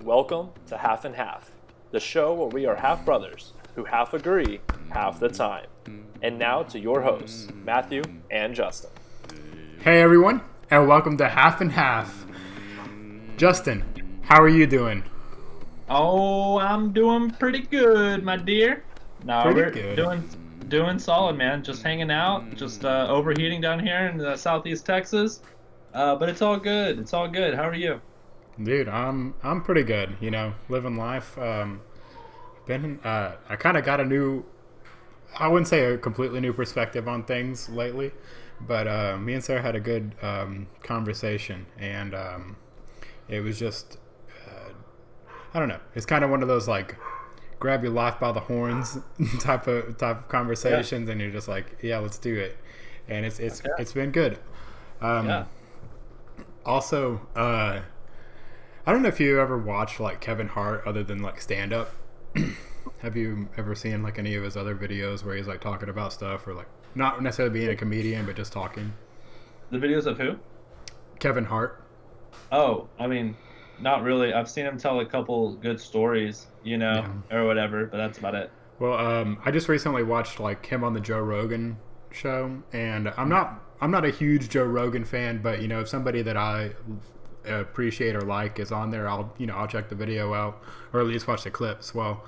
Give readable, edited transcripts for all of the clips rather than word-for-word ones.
Welcome to Half and Half, the show where we are half brothers who half agree half the time. And now to your hosts, Matthew and Justin. Hey everyone, and welcome to Half and Half. Justin, how are you doing? Oh, I'm doing pretty good, my dear. No, Pretty we're good. doing solid, man. Just hanging out, just overheating down here in southeast Texas. But it's all good. It's all good. How are you? Dude, I'm pretty good. Living life. I kind of got a new, I wouldn't say a completely new perspective on things lately, but me and Sarah had a good conversation, and it was just, I don't know. It's kind of one of those like grab your life by the horns type of conversations, and you're just like, yeah, let's do it, and it's been good. Yeah. Also, I don't know if you ever watched like Kevin Hart other than like stand up. Have you ever seen like any of his other videos where he's like talking about stuff, or like not necessarily being a comedian but just talking? The videos of who? Kevin Hart. Oh, I mean, not really. I've seen him tell a couple good stories, or whatever, but that's about it. Well, I just recently watched like him on the Joe Rogan show, and I'm not a huge Joe Rogan fan, but if somebody that I appreciate or like is on there, I'll check the video out, or at least watch the clips. Well,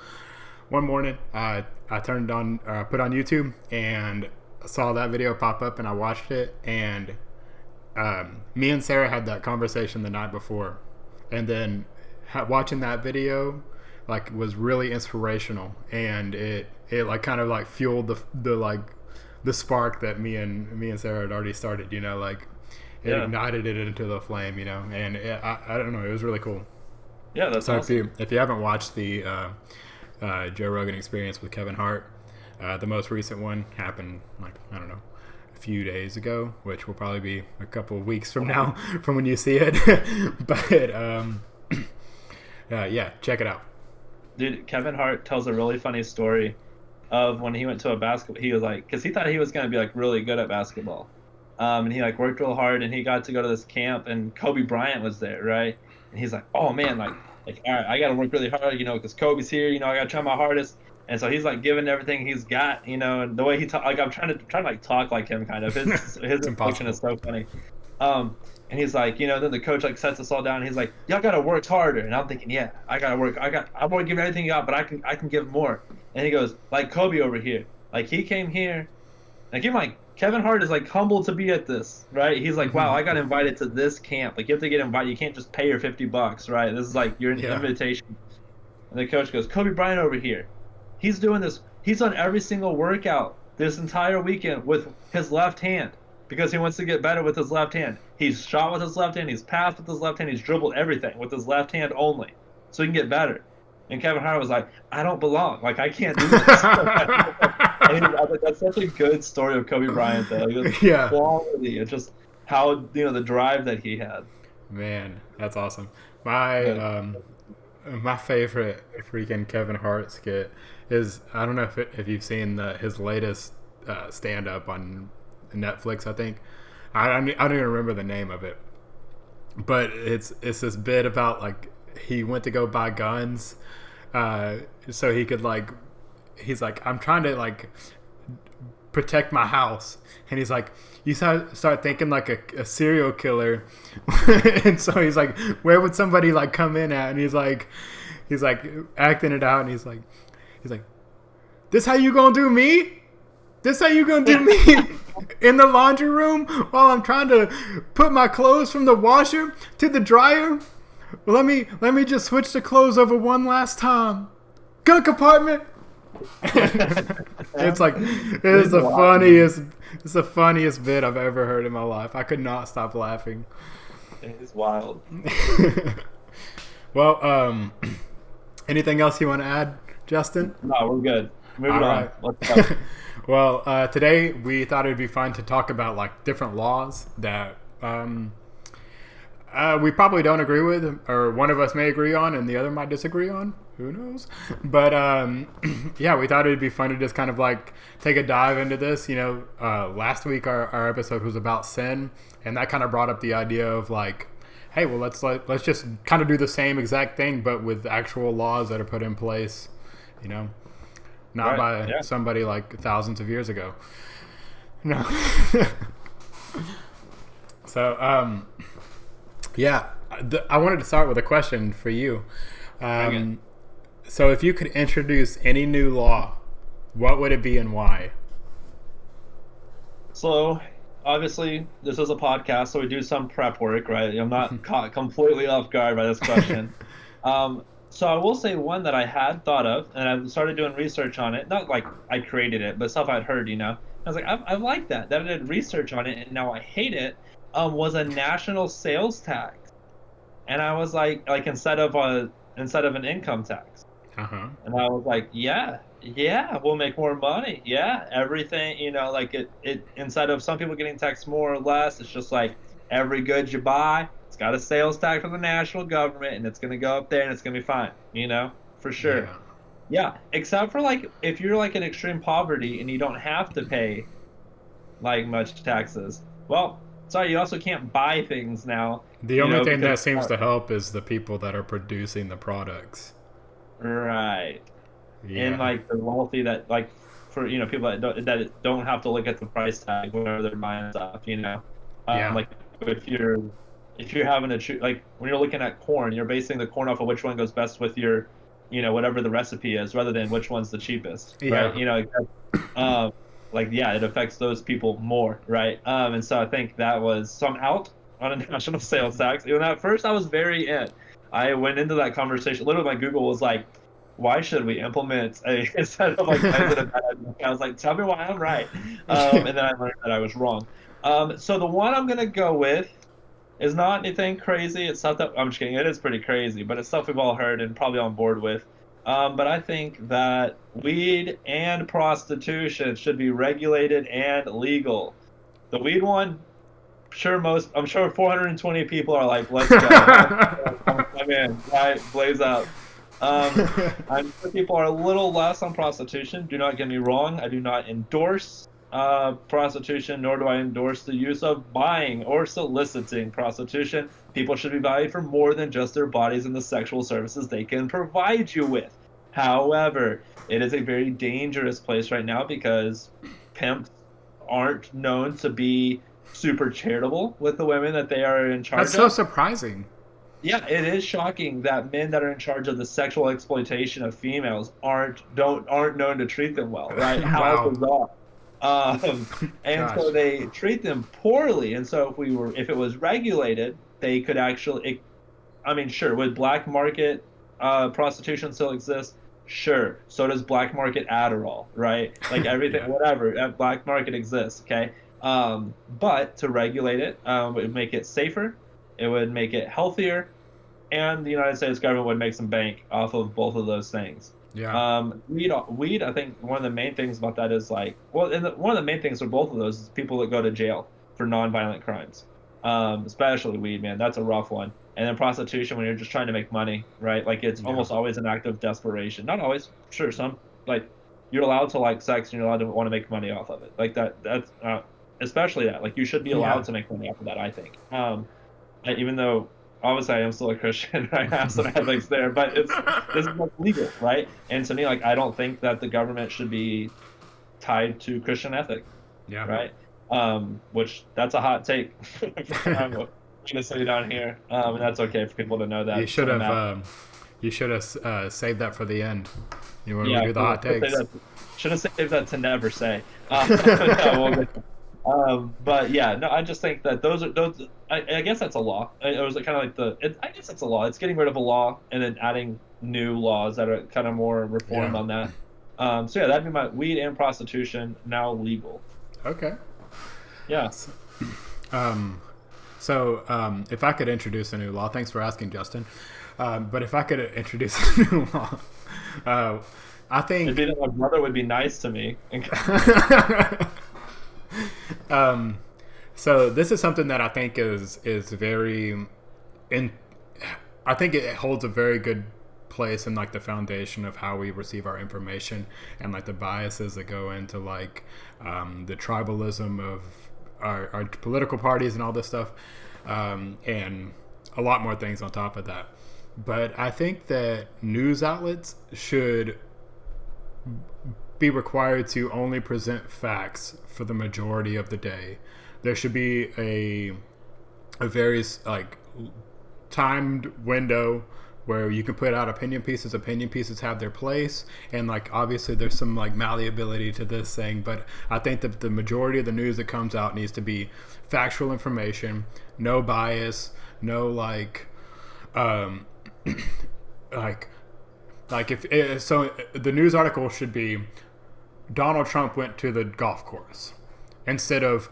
one morning I turned on put on YouTube and saw that video pop up, and I watched it, and me and Sarah had that conversation the night before, and then watching that video like was really inspirational, and it like kind of like fueled the spark that me and Sarah had already started, it ignited it into the flame, and I don't know, it was really cool. Yeah, that's So awesome. if you haven't watched the Joe Rogan Experience with Kevin Hart, the most recent one happened like, I don't know, a few days ago, which will probably be a couple of weeks from now from when you see it. But yeah, check it out. Dude, Kevin Hart tells a really funny story of when he went to a basketball. He was like, because he thought he was going to be like really good at basketball. And he like worked real hard, and he got to go to this camp, and Kobe Bryant was there, right? And he's like, oh man, like all right, I got to work really hard, because Kobe's here, I got to try my hardest. And so he's like giving everything he's got, and the way he talk, like I'm trying to like talk like him, kind of. His inflection is so funny. And he's like, then the coach like sets us all down. And he's like, y'all gotta work harder. And I'm thinking, yeah, I gotta work. I want to give everything you got, but I can give more. And he goes, like Kobe over here, like he came here, like Kevin Hart is like humbled to be at this, right? He's like, wow, I got invited to this camp. Like you have to get invited. You can't just pay your $50, right? This is like your invitation. And the coach goes, Kobe Bryant over here, he's doing this. He's done every single workout this entire weekend with his left hand, because he wants to get better with his left hand. He's shot with his left hand. He's passed with his left hand. He's dribbled everything with his left hand only, so he can get better. And Kevin Hart was like, I don't belong. Like, I can't do this. And I was like, that's such a good story of Kobe Bryant, though. Like, Yeah. Quality. It's just how, the drive that he had. Man, that's awesome. My favorite freaking Kevin Hart skit is, I don't know if you've seen his latest stand-up on Netflix, I think. I don't even remember the name of it, but it's this bit about like he went to go buy guns, so he could like, he's like, I'm trying to like protect my house, and he's like, you start thinking like a serial killer. And so he's like, where would somebody like come in at? And he's like acting it out, and he's like this how you gonna do me? This how you gonna do me in the laundry room while I'm trying to put my clothes from the washer to the dryer? Well, let me just switch the clothes over one last time. Gun compartment. It's like, it's the funniest bit I've ever heard in my life. I could not stop laughing. It's wild. Well, anything else you want to add, Justin? No, we're good. Moving All on. right. Let's go. Well, today we thought it'd be fun to talk about like different laws that we probably don't agree with, or one of us may agree on and the other might disagree on. Who knows? But yeah, we thought it'd be fun to just kind of like take a dive into this. Last week our episode was about sin, and that kind of brought up the idea of like hey, well, let's just kind of do the same exact thing, but with actual laws that are put in place, you know, not by somebody like thousands of years ago. No. So, yeah, I wanted to start with a question for you. So if you could introduce any new law, what would it be and why? So, obviously, this is a podcast, so we do some prep work, right? I'm not caught completely off guard by this question. So I will say one that I had thought of, and I started doing research on it. Not like I created it, but stuff I'd heard, you know. I was like, I like that. Then I did research on it, and now I hate it. Was a national sales tax, and I was like instead of an income tax. And I was like, yeah, we'll make more money. Yeah, everything, you know, like it instead of some people getting taxed more or less, it's just like every good you buy, it's got a sales tax from the national government, and it's gonna go up there, and it's gonna be fine, you know, for sure. Yeah, except for like if you're like in extreme poverty and you don't have to pay like much taxes. Well, sorry, you also can't buy things now. The only thing that seems to help is the people that are producing the products. Right. And like the wealthy that like for people that don't have to look at the price tag whenever they're buying stuff, you know. Like if you're having to choose, like when you're looking at corn, you're basing the corn off of which one goes best with your, whatever the recipe is, rather than which one's the cheapest, right? It affects those people more, right? And so I think that was some out on a national sales tax. Even at first, I was very in. I went into that conversation. Literally, my Google was like, "Why should we implement a?" Instead of like, "Is it a bad idea?" I was like, "Tell me why I'm right." And then I learned that I was wrong. So the one I'm gonna go with is not anything crazy. It's stuff that I'm just kidding. It is pretty crazy, but it's stuff we've all heard and probably on board with. But I think that weed and prostitution should be regulated and legal. The weed one, I'm sure 420 people are like, let's go. I'm in, right? Blaze up. I'm sure people are a little less on prostitution. Do not get me wrong. I do not endorse prostitution, nor do I endorse the use of buying or soliciting prostitution. People should be valued for more than just their bodies and the sexual services they can provide you with. However, it is a very dangerous place right now because pimps aren't known to be super charitable with the women that they are in charge of. That's so surprising. Yeah, it is shocking that men that are in charge of the sexual exploitation of females aren't known to treat them well, right? How bizarre. And so they treat them poorly. And so if it was regulated, they could actually, sure, would black market prostitution still exist? Sure. So does black market Adderall, right? Like everything, whatever, black market exists, okay? But to regulate it, would make it safer, it would make it healthier, and the United States government would make some bank off of both of those things. Yeah. Weed, I think one of the main things about that is one of the main things for both of those is people that go to jail for nonviolent crimes. Especially weed, man, that's a rough one. And then prostitution, when you're just trying to make money, right? Like it's almost always an act of desperation. Not always, sure. Some like you're allowed to like sex and you're allowed to want to make money off of it. Like that's especially that. Like you should be allowed to make money off of that. I think. Even though obviously I am still a Christian, I have some ethics there, but this is legal, right? And to me, like I don't think that the government should be tied to Christian ethics. Yeah. Right. Which that's a hot take. I'm going to say down here, and that's okay for people to know that. You should have saved that for the end. You want to do the hot takes? Should have saved that to never say. But yeah, no, I just think that those. I guess that's a law. It was kind of like I guess that's a law. It's getting rid of a law and then adding new laws that are kind of more reformed on that. So yeah, that'd be my weed and prostitution now legal. Okay. Yeah. So if I could introduce a new law, thanks for asking, Justin. But if I could introduce a new law, I think it'd be that my brother would be nice to me. So this is something that I think is very I think it holds a very good place in like the foundation of how we receive our information and like the biases that go into like the tribalism of our political parties and all this stuff, and a lot more things on top of that. But I think that news outlets should be required to only present facts for the majority of the day. There should be a very like timed window where you can put out opinion pieces. Opinion pieces have their place, and like obviously there's some like malleability to this thing, but I think that the majority of the news that comes out needs to be factual information, no bias, no like like if so the news article should be Donald Trump went to the golf course instead of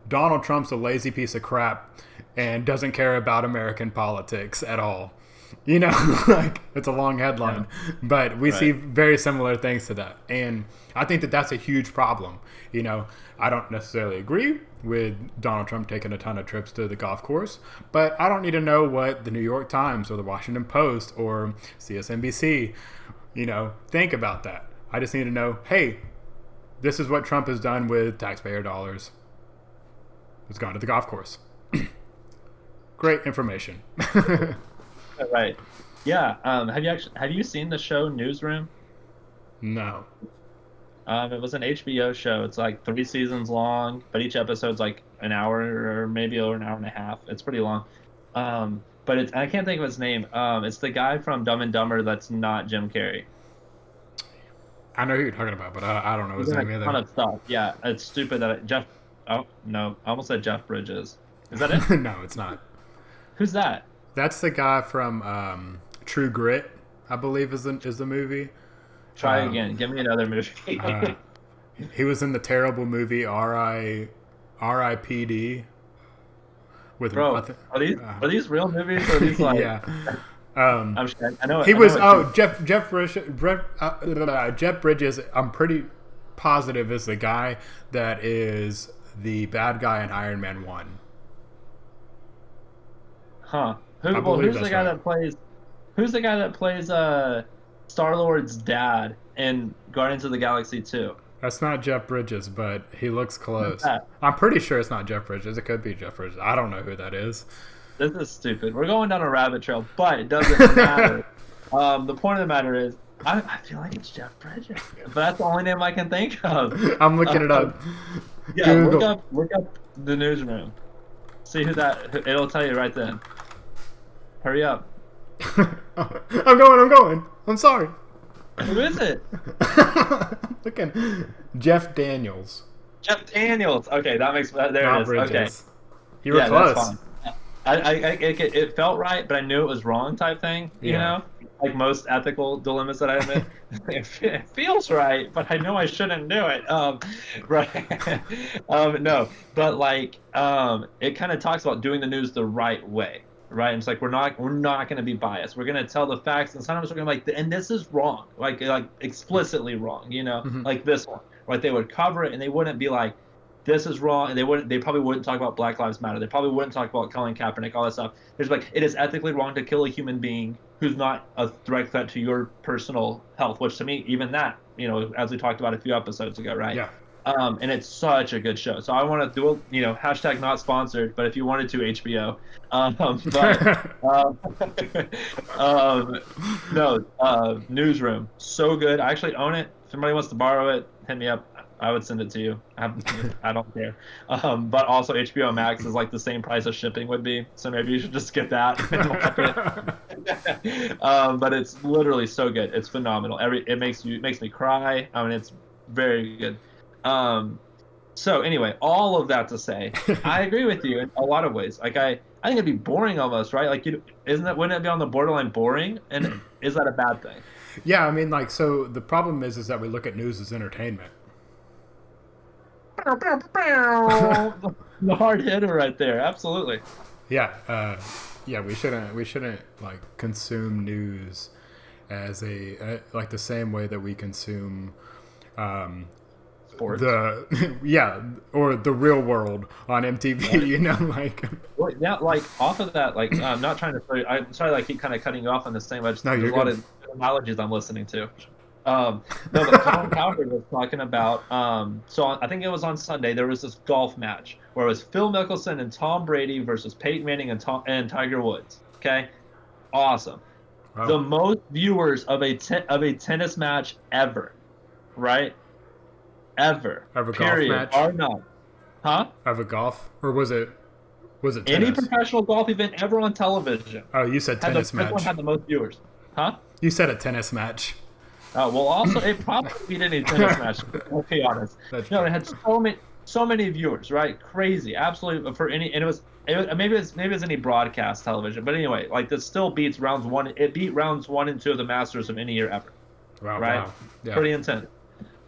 Donald Trump's a lazy piece of crap and doesn't care about American politics at all. You know, like it's a long headline, but we see very similar things to that. And I think that that's a huge problem. You know, I don't necessarily agree with Donald Trump taking a ton of trips to the golf course, but I don't need to know what the New York Times or the Washington Post or CSNBC, you know, think about that. I just need to know, hey, this is what Trump has done with taxpayer dollars. It's gone to the golf course. Great information. Right. Yeah. Have you seen the show Newsroom? No. It was an HBO show. It's like 3 seasons long, but each episode's like an hour or maybe over an hour and a half. It's pretty long. But I can't think of his name. It's the guy from Dumb and Dumber that's not Jim Carrey. I know who you're talking about, but I don't know his name either. A ton of stuff. Yeah, it's stupid that Oh no, I almost said Jeff Bridges. Is that it? No, it's not. Who's that? That's the guy from True Grit, I believe is the movie. Try again. Give me another movie. He was in the terrible movie R.I.P.D. With Bro, are these real movies or are these like? Yeah. I'm sure. I know. He was. Jeff Bridges. I'm pretty positive is the guy that is the bad guy in Iron Man 1. Huh. Who's the guy that plays Star-Lord's dad in Guardians of the Galaxy 2? That's not Jeff Bridges, but he looks close. I'm pretty sure it's not Jeff Bridges. It could be Jeff Bridges. I don't know who that is. This is stupid. We're going down a rabbit trail, but it doesn't matter. The point of the matter is, I feel like it's Jeff Bridges, but that's the only name I can think of. I'm looking it up. Yeah, look up the Newsroom. See who that. It'll tell you right then. Hurry up. I'm going. I'm sorry. Who is it? Looking. Jeff Daniels. Jeff Daniels. Okay, that makes there Not it is. Bridges. Okay. You were close. That's fine. It felt right, but I knew it was wrong type thing. You know, like most ethical dilemmas that I admit, it feels right, but I know I shouldn't do it. Right? No, but like, it kind of talks about doing the news the right way. Right, and it's like we're not going to be biased. We're going to tell the facts, and sometimes we're going to and this is wrong, like explicitly wrong. You know, like this one, right? They would cover it, and they wouldn't be like, this is wrong, and they probably wouldn't talk about Black Lives Matter. They probably wouldn't talk about Colin Kaepernick, all that stuff. There's like, it is ethically wrong to kill a human being who's not a direct threat to your personal health. Which to me, even that, you know, as we talked about a few episodes ago, right? Yeah. And it's such a good show. So I want to do, you know, hashtag not sponsored, but if you wanted to, HBO. Newsroom, so good. I actually own it. If somebody wants to borrow it, hit me up. I would send it to you. I don't care. But also HBO Max is like the same price as shipping would be. So maybe you should just get that and watch it. But it's literally so good. It's phenomenal. It makes me cry. I mean, it's very good. So anyway, all of that to say, I agree with you in a lot of ways. Like I think it'd be boring almost, right? Like wouldn't it be on the borderline boring? And is that a bad thing? Yeah, I mean, like, so the problem is that we look at news as entertainment. The hard hitter right there, absolutely. Yeah, we shouldn't like consume news as like the same way that we consume sports. Or the Real World on MTV. You know, like. Well, yeah, like off of that, like I'm not trying to. I'm sorry, I keep kind of cutting you off on this thing, but there's a lot of analogies I'm listening to. No, but Colin Cowherd was talking about. I think it was on Sunday. There was this golf match where it was Phil Mickelson and Tom Brady versus Peyton Manning and Tiger Woods. Okay, awesome. Wow. The most viewers of a tennis match ever, right? Ever. Of a golf Period. match? Or not? Huh? Of a golf, or was it tennis? Any professional golf event ever on television. Oh, you said tennis match. This one had the most viewers. Huh? You said a tennis match. Well, also it probably beat any tennis match. Let's be honest. That's No, true. it had so many viewers, right? Crazy, absolutely. For any, and maybe it's any broadcast television, but anyway, like this still beats rounds one. It beat rounds 1 and 2 of the Masters of any year ever. Wow, Right? wow. Yeah. Pretty intense.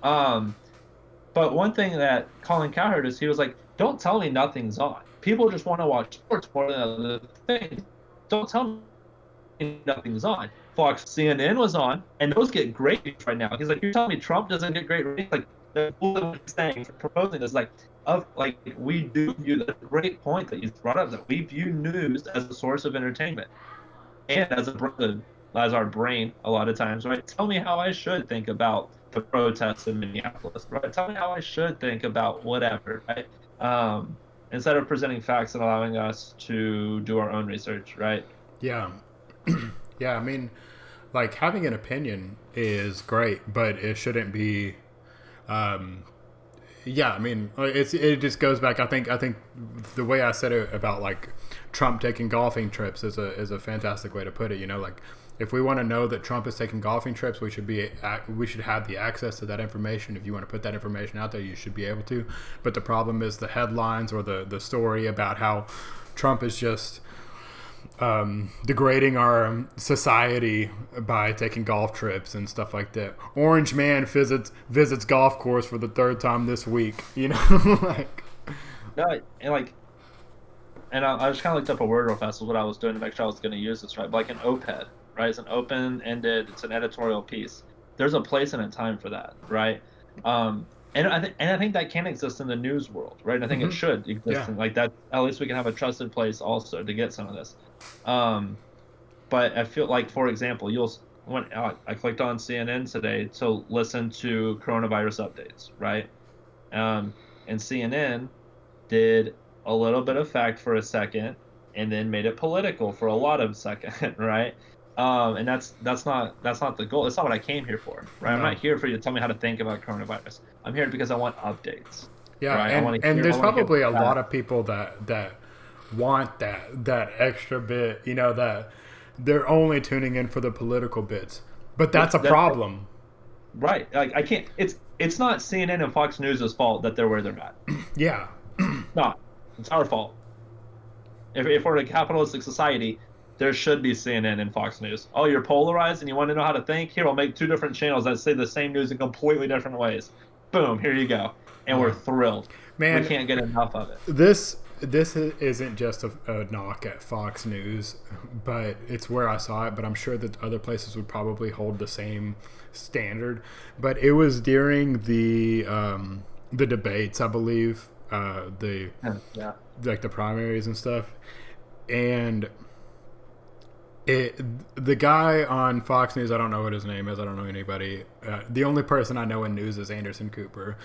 But one thing that Colin Cowherd is, he was like, "Don't tell me nothing's on. People just want to watch sports more than other things. Don't tell me nothing's on." Fox CNN was on, and those get great ratings right now. He's like, "You're telling me Trump doesn't get great ratings?" Like, the fool he's saying for proposing this, we do view the great point that you brought up, that we view news as a source of entertainment and as our brain a lot of times, right? Tell me how I should think about the protests in Minneapolis, right? Tell me how I should think about whatever, right? Instead of presenting facts and allowing us to do our own research, right? Yeah. Yeah, I mean, like, having an opinion is great, but it shouldn't be yeah, I mean, it just goes back. I think the way I said it about like Trump taking golfing trips is a fantastic way to put it. You know, like, if we want to know that Trump is taking golfing trips, we should have the access to that information. If you want to put that information out there, you should be able to. But the problem is the headlines or the story about how Trump is just degrading our society by taking golf trips and stuff like that. Orange man visits golf course for the 3rd time this week. You know, like. No, and I just kind of looked up a word real fast. Was what I was doing to make sure I was going to use this right. But like an op-ed, right? It's an open-ended. It's an editorial piece. There's a place and a time for that, right? And I think that can exist in the news world, right? I think it should exist. Yeah. In, like that. At least we can have a trusted place also to get some of this. But I feel like, for example, I clicked on CNN today to listen to coronavirus updates, right? And CNN did a little bit of fact for a second, and then made it political for a lot of second, right? And that's not the goal. That's not what I came here for, right? I'm No. not here for you to tell me how to think about coronavirus. I'm here because I want updates. Yeah, Right? and there's probably a lot of people that want that extra bit, you know, that they're only tuning in for the political bits. But that's a problem. Right. Like, I can't. It's not CNN and Fox News' fault that they're where they're at. Yeah. It's not. It's our fault. If we're in a capitalistic society, there should be CNN and Fox News. Oh, you're polarized and you want to know how to think? Here, I'll make 2 different channels that say the same news in completely different ways. Boom, here you go. And we're thrilled. Man, we can't get enough of it. This isn't just a knock at Fox News, but it's where I saw it. But I'm sure that other places would probably hold the same standard. But it was during the debates, I believe, Yeah. like the primaries and stuff, and the guy on Fox News, I don't know what his name is. I don't know anybody. The only person I know in news is Anderson Cooper.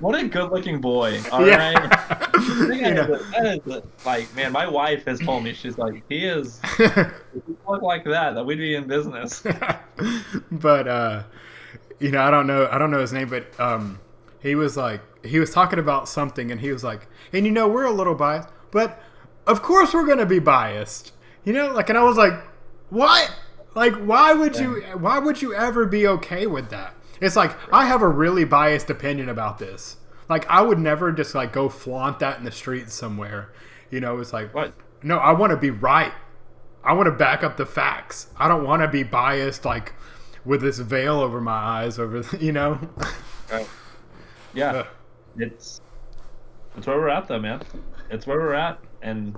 What a good-looking boy! All Yeah. right. That is like, man, my wife has told me, she's like, he is. If he looked like that we'd be in business. But you know, I don't know his name, but he was talking about something, and he was like, and you know, we're a little biased, but of course we're gonna be biased, you know, like, and I was like, what? Like, why would you ever be okay with that? It's like, I have a really biased opinion about this. Like, I would never just like go flaunt that in the streets somewhere. You know, it's like, What? No, I want to be right. I want to back up the facts. I don't want to be biased, like, with this veil over my eyes, you know? Right. Yeah. It's where we're at, though, man. It's where we're at, and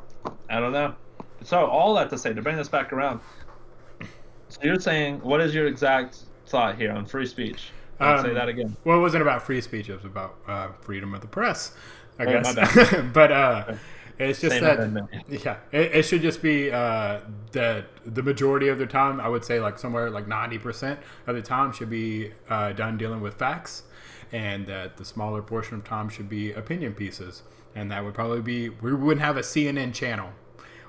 I don't know. So, all that to say, to bring this back around, so you're saying, what is your exact thought here on free speech? Say that again. Well, it wasn't about free speech. It was about freedom of the press, I Oh, guess. my bad. But It's just Same that, amendment. yeah, it should just be that the majority of the time, I would say like somewhere like 90% of the time should be done dealing with facts, and that the smaller portion of time should be opinion pieces. And that would probably be, we wouldn't have a CNN channel,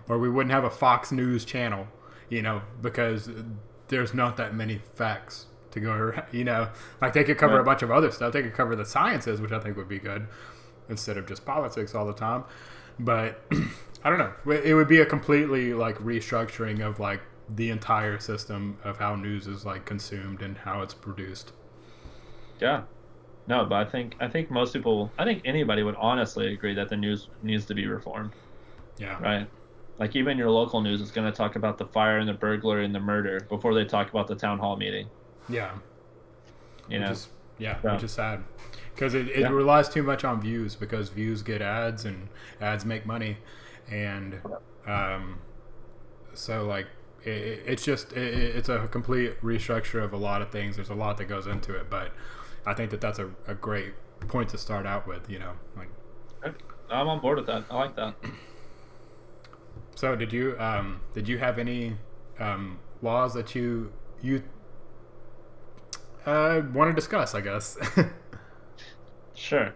or we wouldn't have a Fox News channel, because there's not that many facts to go around, like they could cover a bunch of other stuff. They could cover the sciences, which I think would be good, instead of just politics all the time. But I don't know. It would be a completely like restructuring of like the entire system of how news is like consumed and how it's produced. Yeah. No, but I think most people, I think anybody would honestly agree that the news needs to be reformed. Yeah. Right. Like even your local news is going to talk about the fire and the burglary and the murder before they talk about the town hall meeting. Yeah. Which is sad. Because it relies too much on views, because views get ads and ads make money. And so like it's a complete restructure of a lot of things. There's a lot that goes into it, but I think that's a great point to start out with, like. I'm on board with that. I like that. So did you have any laws that you want to discuss, I guess? Sure.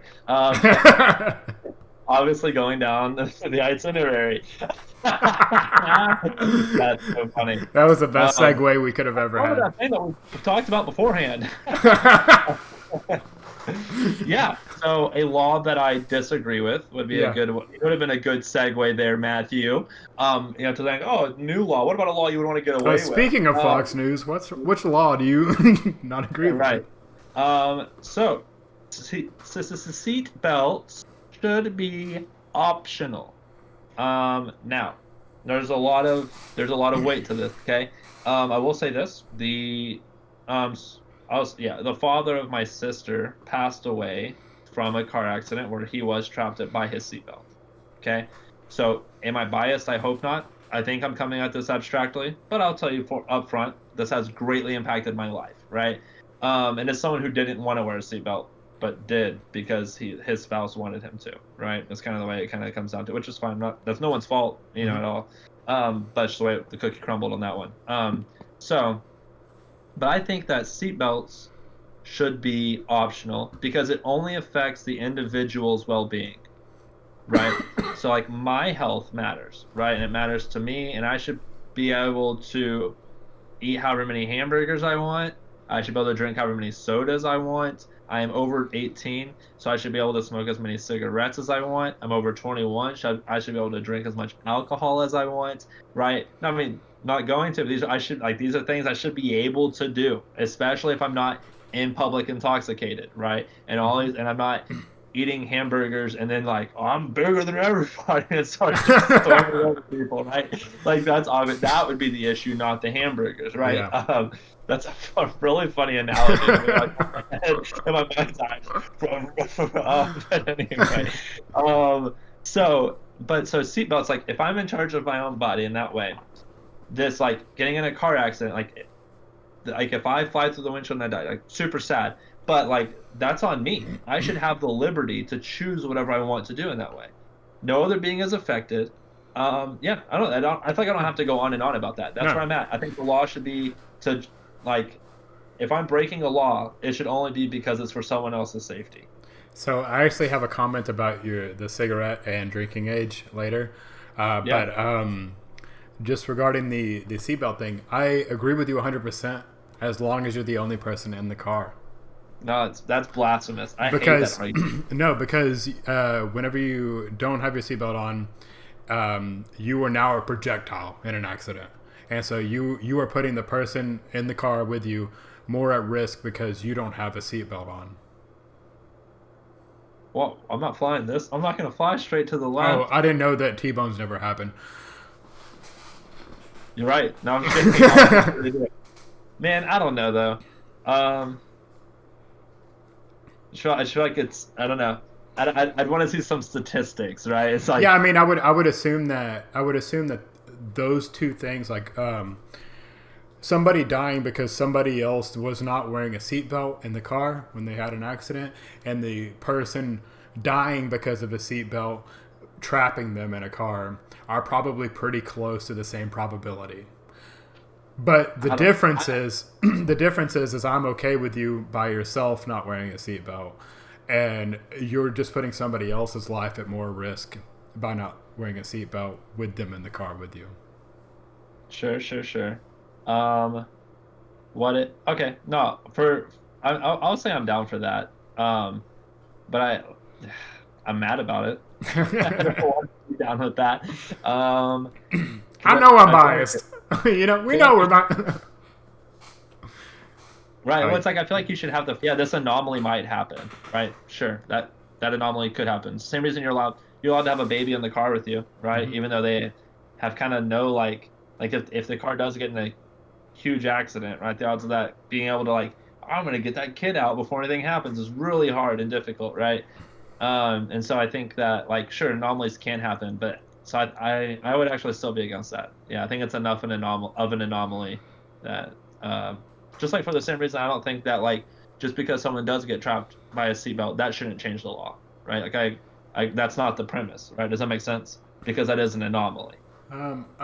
Obviously, going down the itinerary. That's so funny. That was the best segue we could have ever had. That thing that we talked about beforehand. Yeah. So a law that I disagree with would be a good one. It would have been a good segue there, Matthew. To think, new law. What about a law you would want to get away with? Speaking of Fox News, which law do you not agree with? Right. So seat belts should be optional. Now, there's a lot of weight to this. Okay. I will say this: the father of my sister passed away from a car accident where he was trapped by his seatbelt. Okay. So, am I biased? I hope not. I think I'm coming at this abstractly, but I'll tell you up front, this has greatly impacted my life, right? And as someone who didn't want to wear a seatbelt, but did because his spouse wanted him to, right? That's kind of the way it kind of comes down to, which is fine. That's no one's fault, at all. But just the way the cookie crumbled on that one. But I think that seatbelts should be optional because it only affects the individual's well-being, right? So like my health matters, right? And it matters to me, and I should be able to eat however many hamburgers I want. I should be able to drink however many sodas I want. I am over 18, so I should be able to smoke as many cigarettes as I want. I'm over 21, so I should be able to drink as much alcohol as I want, right? I mean, not going to, these are things I should be able to do, especially if I'm not in public intoxicated, right? And I'm not eating hamburgers and then like, I'm bigger than everybody and start throwing other people, right? Like that's obvious. That would be the issue, not the hamburgers, right? Yeah. That's a really funny analogy. In my mind's eye. But anyway, so seatbelts, like if I'm in charge of my own body in that way, this like getting in a car accident, like if I fly through the windshield and I die, like super sad, but like that's on me. I should have the liberty to choose whatever I want to do in that way. No other being is affected. I think I don't have to go on and on about that. That's where I'm at. I think the law should be to like, if I'm breaking a law, it should only be because it's for someone else's safety. So I actually have a comment about the cigarette and drinking age later. But just regarding the seatbelt thing, I agree with you 100% as long as you're the only person in the car. No, that's blasphemous. I hate that argument. No, because whenever you don't have your seatbelt on, you are now a projectile in an accident. And so you are putting the person in the car with you more at risk because you don't have a seatbelt on. Well, I'm not flying this. I'm not going to fly straight to the left. Oh, I didn't know that T-bones never happen. You're right. No, I'm kidding. Man, I don't know though. I feel like it's. I don't know. I'd want to see some statistics, right? It's like. Yeah, I mean, I would assume that those two things, like somebody dying because somebody else was not wearing a seatbelt in the car when they had an accident, and the person dying because of a seatbelt trapping them in a car are probably pretty close to the same probability. But the difference is I'm okay with you by yourself not wearing a seatbelt, and you're just putting somebody else's life at more risk by not wearing a seatbelt with them in the car with you. Sure. Okay, no, I'll say I'm down for that. But I'm mad about it. I don't want to be down with that. I know I'm biased. We know we're not. Right. Well, it's like I feel like you should have this anomaly might happen. Right. Sure. That anomaly could happen. Same reason you're allowed to have a baby in the car with you, right? Even though they have kind of no like if the car does get in a huge accident, right? The odds of that being able to I'm gonna get that kid out before anything happens is really hard and difficult, right? And so I think that sure, anomalies can happen, but so I would actually still be against that. Yeah, I think it's enough an anomaly that just for the same reason I don't think that just because someone does get trapped by a seatbelt, that shouldn't change the law, right? I that's not the premise, right? Does that make sense? Because that is an anomaly.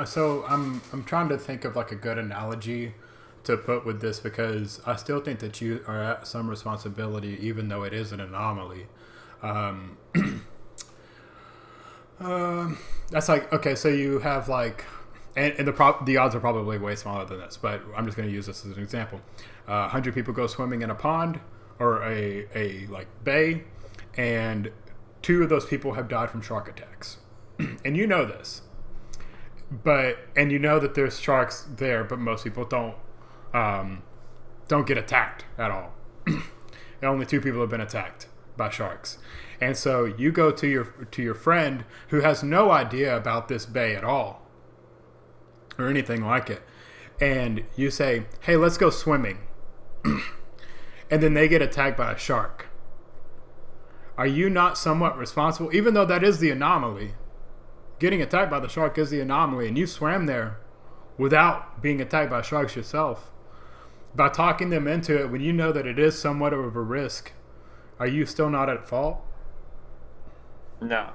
So I'm trying to think of a good analogy to put with this, because I still think that you are at some responsibility even though it is an anomaly. That's okay, so you have and the odds are probably way smaller than this, but I'm just going to use this as an example. 100 people go swimming in a pond or a bay, and 2 of those people have died from shark attacks. And you know this. And you know that there's sharks there, but most people don't get attacked at all. And only 2 people have been attacked by sharks. And so you go to your friend who has no idea about this bay at all or anything like it, and you say, "Hey, let's go swimming." And then they get attacked by a shark. Are you not somewhat responsible, even though that is the anomaly? Getting attacked by the shark is the anomaly, and you swam there without being attacked by sharks yourself. By talking them into it when you know that it is somewhat of a risk, are you still not at fault? No.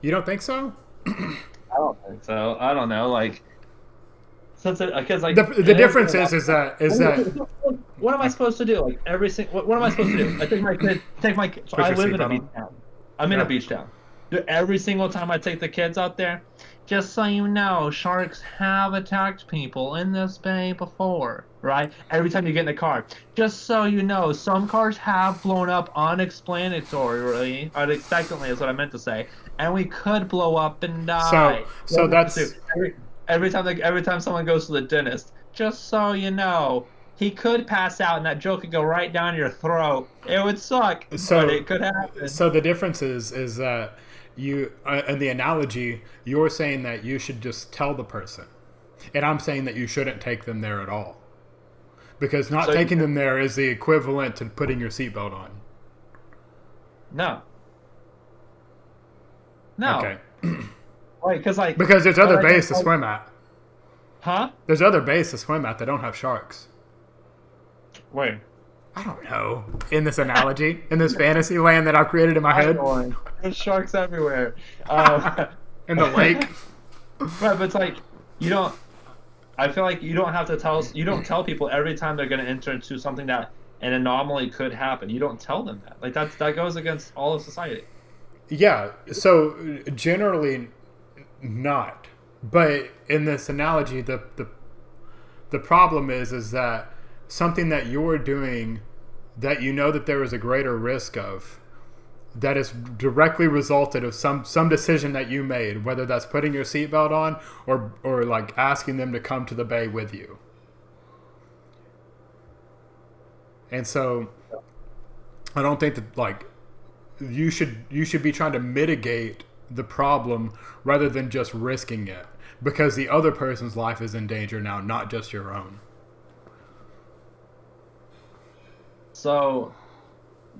You don't think so? I don't think so. I don't know. Since because the difference is that what am I supposed to do? What am I supposed to do? I take my kid. So I live in a beach town. I'm in a beach town. Every single time I take the kids out there, just so you know, sharks have attacked people in this bay before, right? Every time you get in the car, just so you know, some cars have blown up unexplanatory, unexpectedly is what I meant to say, and we could blow up and die. So that's every time someone goes to the dentist, just so you know, he could pass out and that joke could go right down your throat. It would suck, but it could happen. So the difference is that you, in the analogy, you're saying that you should just tell the person, and I'm saying that you shouldn't take them there at all, because taking them there is the equivalent to putting your seatbelt on. No. Okay. Because there's other bays to swim at. Huh? There's other bays to swim at that don't have sharks. Where? I don't know. In this analogy, in this fantasy land that I've created in my head. There's sharks everywhere. In the lake. Right, but it's you don't. I feel like you don't have to tell. You don't tell people every time they're going to enter into something that an anomaly could happen. You don't tell them that. That goes against all of society. Yeah. So generally, not. But in this analogy, the problem is that something that you're doing that you know that there is a greater risk of, that is directly resulted of some decision that you made, whether that's putting your seatbelt on or asking them to come to the bay with you. And so I don't think that you should be trying to mitigate the problem rather than just risking it, because the other person's life is in danger now, not just your own. So,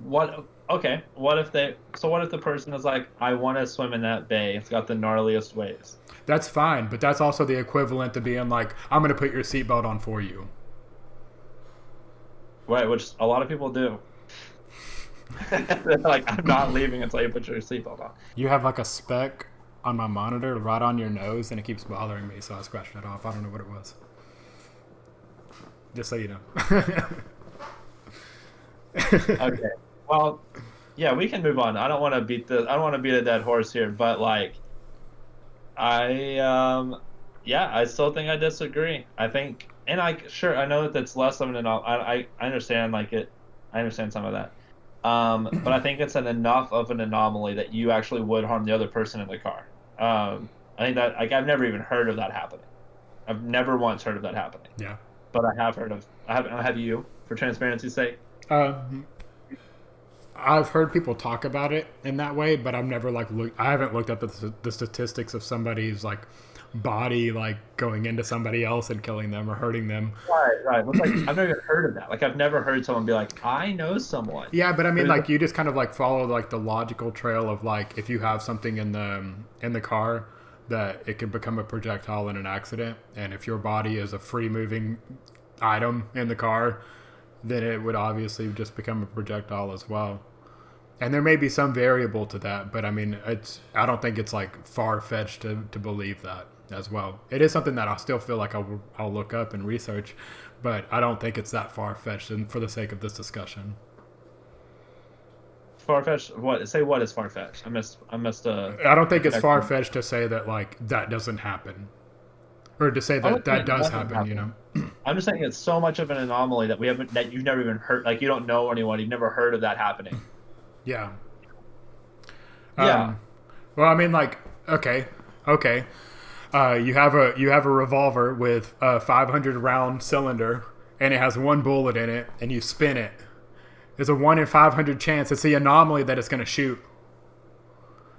what if the person is I want to swim in that bay. It's got the gnarliest waves. That's fine, but that's also the equivalent to being I'm going to put your seatbelt on for you. Right, which a lot of people do. They're I'm not leaving until you put your seatbelt on. You have a spec on my monitor, right on your nose, and it keeps bothering me. So I scratched it off. I don't know what it was. Just so you know. Okay. Well, yeah, we can move on. I don't want to beat a dead horse here, but like, I still think I disagree. I think, and sure, I know that that's less of an I understand like it. I understand some of that. But I think it's enough of an anomaly that you actually would harm the other person in the car. I think that I've never even heard of that happening. I've never once heard of that happening. Yeah. But I have heard of. Have you, for transparency's sake? I've heard people talk about it in that way, but I've never I haven't looked at the statistics of somebody's like body like going into somebody else and killing them or hurting them. Right. It's like I've never even heard of that. Like I've never heard someone be like, I know someone. Yeah, but I mean, like you just kind of like follow like the logical trail of like if you have something in the car that it can become a projectile in an accident, and if your body is a free moving item in the car, then it would obviously just become a projectile as well. And there may be some variable to that, but I mean, I don't think it's like far-fetched to believe that as well. It is something that I still feel like I'll look up and research, but I don't think it's that far-fetched, and for the sake of this discussion. Far-fetched? What? Say what is far-fetched? I missed. I don't think it's far-fetched to say that like that doesn't happen, or to say that that does happen. You know. I'm just saying it's so much of an anomaly that you've never even heard. Like you don't know anyone. You've never heard of that happening. Yeah. Yeah. Well, I mean, like, okay. You have a revolver with a 500 round cylinder, and it has one bullet in it, and you spin it. There's a 1 in 500 chance. It's the anomaly that it's going to shoot.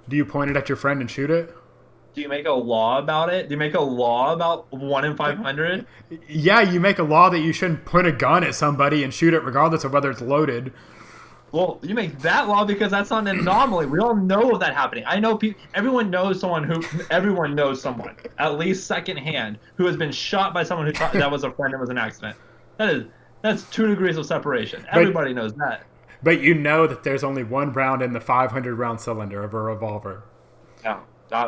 Do you point it at your friend and shoot it? Do you make a law about it? Do you make a law about 1 in 500? Yeah, you make a law that you shouldn't point a gun at somebody and shoot it regardless of whether it's loaded. Well, you make that law because that's not an anomaly. We all know of that happening. I know people. Everyone knows someone, at least secondhand, who has been shot by someone who thought that was a friend and was an accident. That's 2 degrees of separation. Everybody knows that. But you know that there's only one round in the 500 round cylinder of a revolver. No,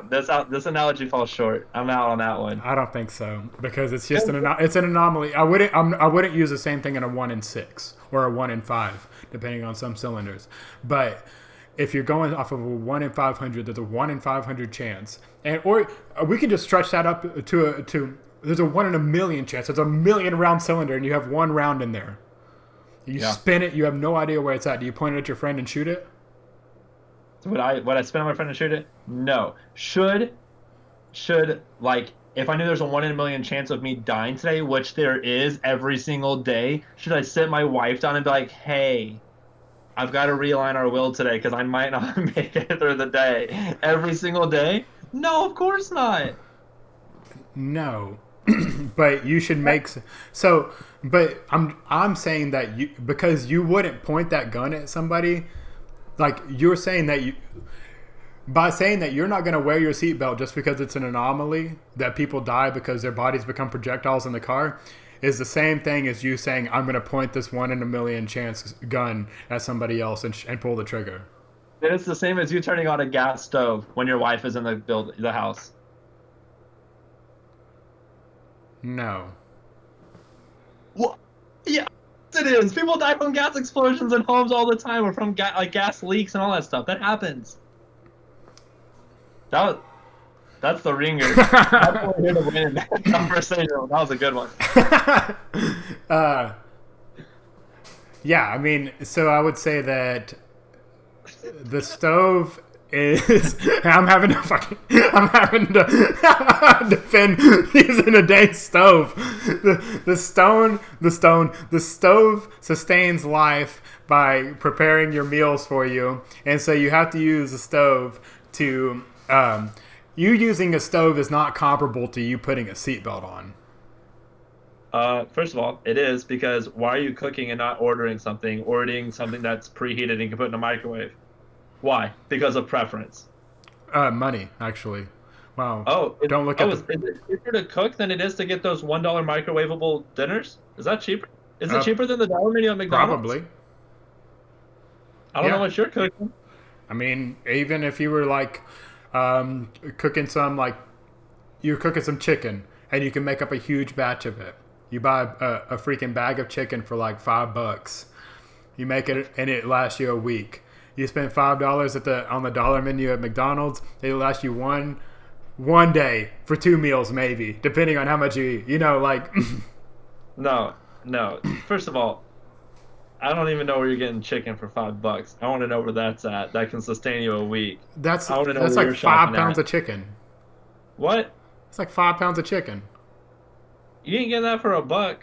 this analogy falls short. I'm out on that one. I don't think so, because it's just an anomaly. I wouldn't use the same thing in a 1 in 6 or a 1 in 5, depending on some cylinders. But if you're going off of a 1 in 500, there's a 1 in 500 chance, or we can just stretch that up to there's a 1 in a million chance. There's a 1,000,000 round cylinder, and you have one round in there. You spin it. You have no idea where it's at. Do you point it at your friend and shoot it? Would I spin on my friend and shoot it? No. Should like if I knew there's a 1 in a million chance of me dying today, which there is every single day, should I sit my wife down and be like, hey, I've got to realign our will today because I might not make it through the day every single day? No, of course not. No. But you should make so. But I'm saying that because you wouldn't point that gun at somebody. Like, you're saying that by saying that you're not going to wear your seatbelt just because it's an anomaly that people die because their bodies become projectiles in the car is the same thing as you saying, I'm going to point this 1 in a million chance gun at somebody else and pull the trigger. It's the same as you turning on a gas stove when your wife is in the house. No. What? Yeah. It is. People die from gas explosions in homes all the time, or from gas leaks and all that stuff. That happens. That's the ringer. That's what we're here to win in that conversation. That was a good one. Yeah, I mean, so I would say that the stove is. I'm having to defend using a dang stove. The stove sustains life by preparing your meals for you, and so you have to use a stove to. You using a stove is not comparable to you putting a seatbelt on. First of all, it is, because why are you cooking and not ordering something that's preheated and you can put in a microwave? Why? Because of preference. Money, actually. Wow. Oh, don't look at. Is it cheaper to cook than it is to get those $1 microwavable dinners? Is that cheaper? Is it cheaper than the dollar menu at McDonald's? Probably. I don't know what you're cooking. I mean, even if you were like, cooking some like you're cooking some chicken, and you can make up a huge batch of it. You buy a freaking bag of chicken for like $5. You make it, and it lasts you a week. You spend $5 on the dollar menu at McDonald's. It lasts you one day for 2 meals, maybe, depending on how much you eat. You know, like. No. First of all, I don't even know where you're getting chicken for $5. I want to know where that's at. That can sustain you a week. That's I wanna know like where you're 5 shopping pounds at. of chicken. What? It's like 5 pounds of chicken. You ain't getting that for $1.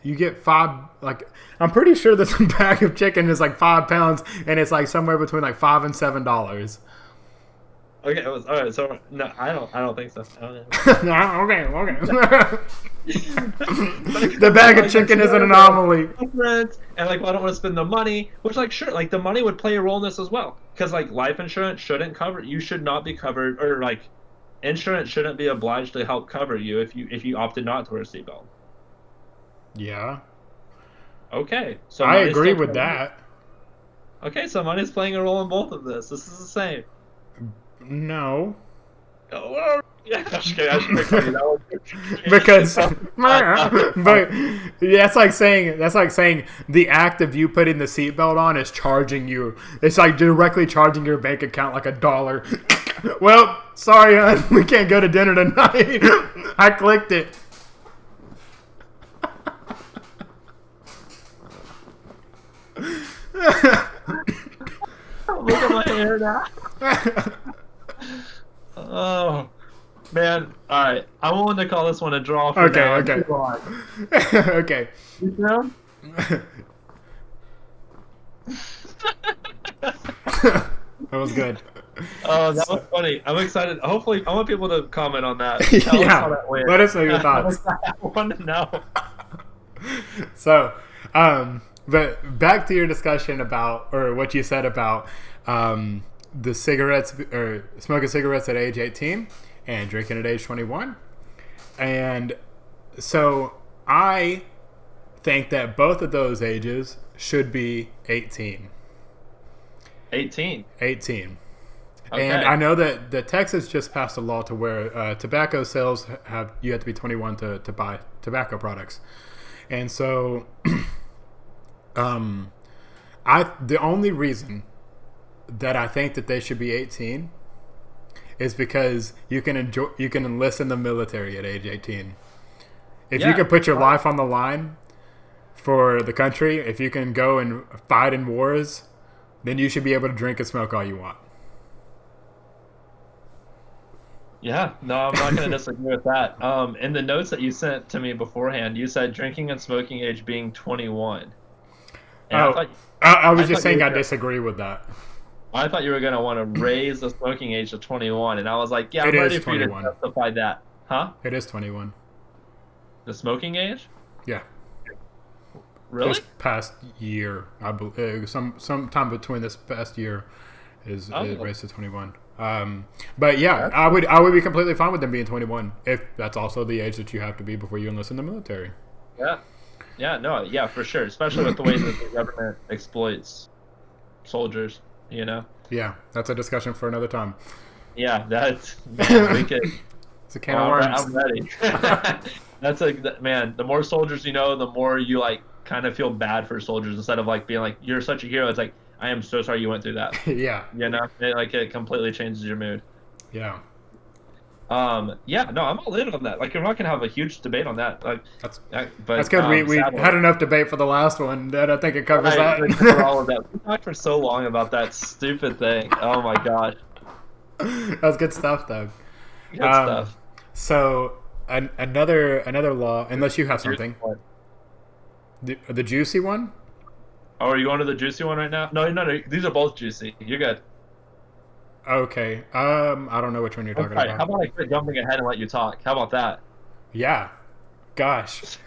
You get 5, like, I'm pretty sure this bag of chicken is like 5 pounds, and it's like somewhere between like $5 and $7. Okay, all right. So no, I don't think so. I don't know. Okay. The bag of chicken is an anomaly. And like, well, I don't want to spend the money. Which, like, sure, like the money would play a role in this as well. Because like life insurance shouldn't cover. You should not be covered, or like, insurance shouldn't be obliged to help cover you if you opted not to wear a seatbelt. Yeah. Okay. So I money's agree still with playing- that. Okay, so money's playing a role in both of this. This is the same. No. Oh, yeah, I should make fun of that one. Because but that's like saying the act of you putting the seatbelt on is charging you. It's like directly charging your bank account like $1. Well, sorry, hon, we can't go to dinner tonight. I clicked it. Look at my hair now. Oh, man. All right. I'm willing to call this one a draw for now. Okay. Okay. You down? That was good. Oh, that was funny. I'm excited. Hopefully, I want people to comment on that. Tell us how that went. Let us know your thoughts. I want to know. So, but back to your discussion about, or what you said about the cigarettes, or smoking cigarettes at age 18 and drinking at age 21. And so I think that both of those ages should be 18. 18. 18. Okay. And I know that Texas just passed a law to where tobacco sales you have to be 21 to buy tobacco products. And so the only reason that I think that they should be 18 is because you can enlist in the military at age 18. If you can put your life on the line for the country, if you can go and fight in wars, then you should be able to drink and smoke all you want. Yeah, no, I'm not going to disagree with that. In the notes that you sent to me beforehand, you said drinking and smoking age being 21. And I was just thought you saying were I gonna- disagree with that. I thought you were going to want to raise the smoking age to 21, and I was like, yeah, I'm It ready is for you to 21. justify that. Huh? It is 21. The smoking age? Yeah. Really? This past year, I believe, sometime between this past year is it raised to 21. But yeah, I would be completely fine with them being 21 if that's also the age that you have to be before you enlist in the military. Yeah. Yeah, no, yeah, for sure. Especially with the way that the government exploits soldiers, you know? Yeah, that's a discussion for another time. Yeah, that's, man, we could. It's a can of worms. I'm ready. Man, the more soldiers you know, the more you like kind of feel bad for soldiers instead of like being like, you're such a hero. It's like, I am so sorry you went through that. Yeah. You know, it completely changes your mood. Yeah. Yeah, no, I'm all in on that. Like, we're not gonna have a huge debate on that. Like, That's but good. We sadly- had enough debate for the last one that I think it covers Right, like, for that. all of that. We talked for so long about that stupid thing. Oh my gosh, That's good stuff, though. good stuff. So another law, unless you have something, the juicy one. Oh, are you going to the juicy one right now? No. These are both juicy. You're good. Okay. I don't know which one you're talking Okay, about. how about I quit jumping ahead and let you talk? How about that? Yeah. Gosh.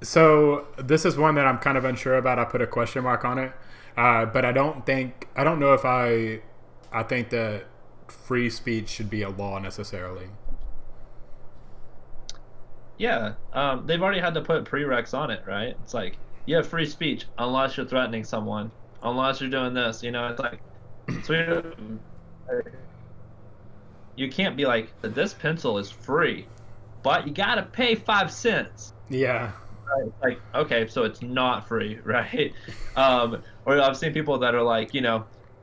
So this is one that I'm kind of unsure about. I put a question mark on it. But I don't know if I think that free speech should be a law necessarily. Yeah. They've already had to put prereqs on it, right? It's like, you have free speech unless you're threatening someone, unless you're doing this. You know, it's like, So you can't be like, this pencil is free, but you gotta pay 5 cents. Yeah. Right? It's like, okay, so it's not free, right? Or I've seen people that are like,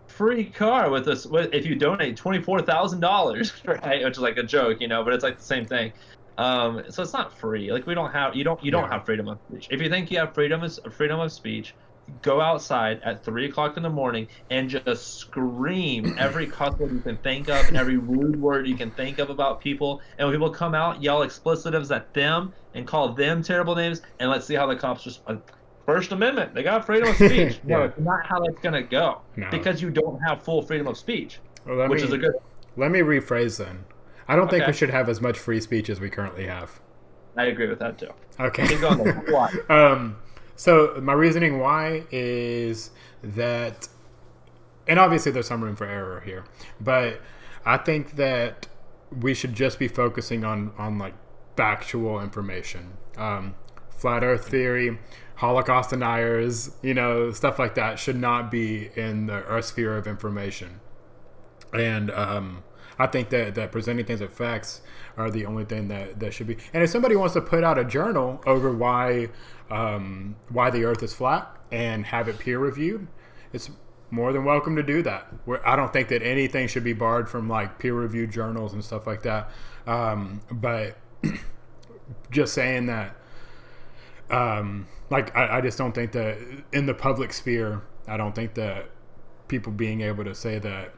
free car with this if you donate $24,000, right? Which is like a joke, but it's like the same thing. So it's not free. Like we don't have you don't Yeah. have freedom of speech. If you think you have freedom of speech, go outside at 3 o'clock in the morning and just scream every cuss word you can think of and every rude word you can think of about people. And when people come out, yell explicitives at them and call them terrible names, and let's see how the cops respond. First Amendment, they got freedom of speech. No, Yeah. it's not how that's gonna go. No. Because you don't have full freedom of speech, Well, which is a good. Let me rephrase then. I don't think Okay. we should have as much free speech as we currently have. I agree with that too. Okay. Keep going there. Why? So my reasoning why is that, and obviously there's some room for error here, but I think that we should just be focusing on like factual information. Flat Earth theory, Holocaust deniers, stuff like that should not be in our sphere of information. And I think that presenting things as facts are the only thing that should be. And if somebody wants to put out a journal over why the Earth is flat and have it peer reviewed, it's more than welcome to do that. I don't think that anything should be barred from like peer reviewed journals and stuff like that. But just saying that, I just don't think that in the public sphere, I don't think that people being able to say that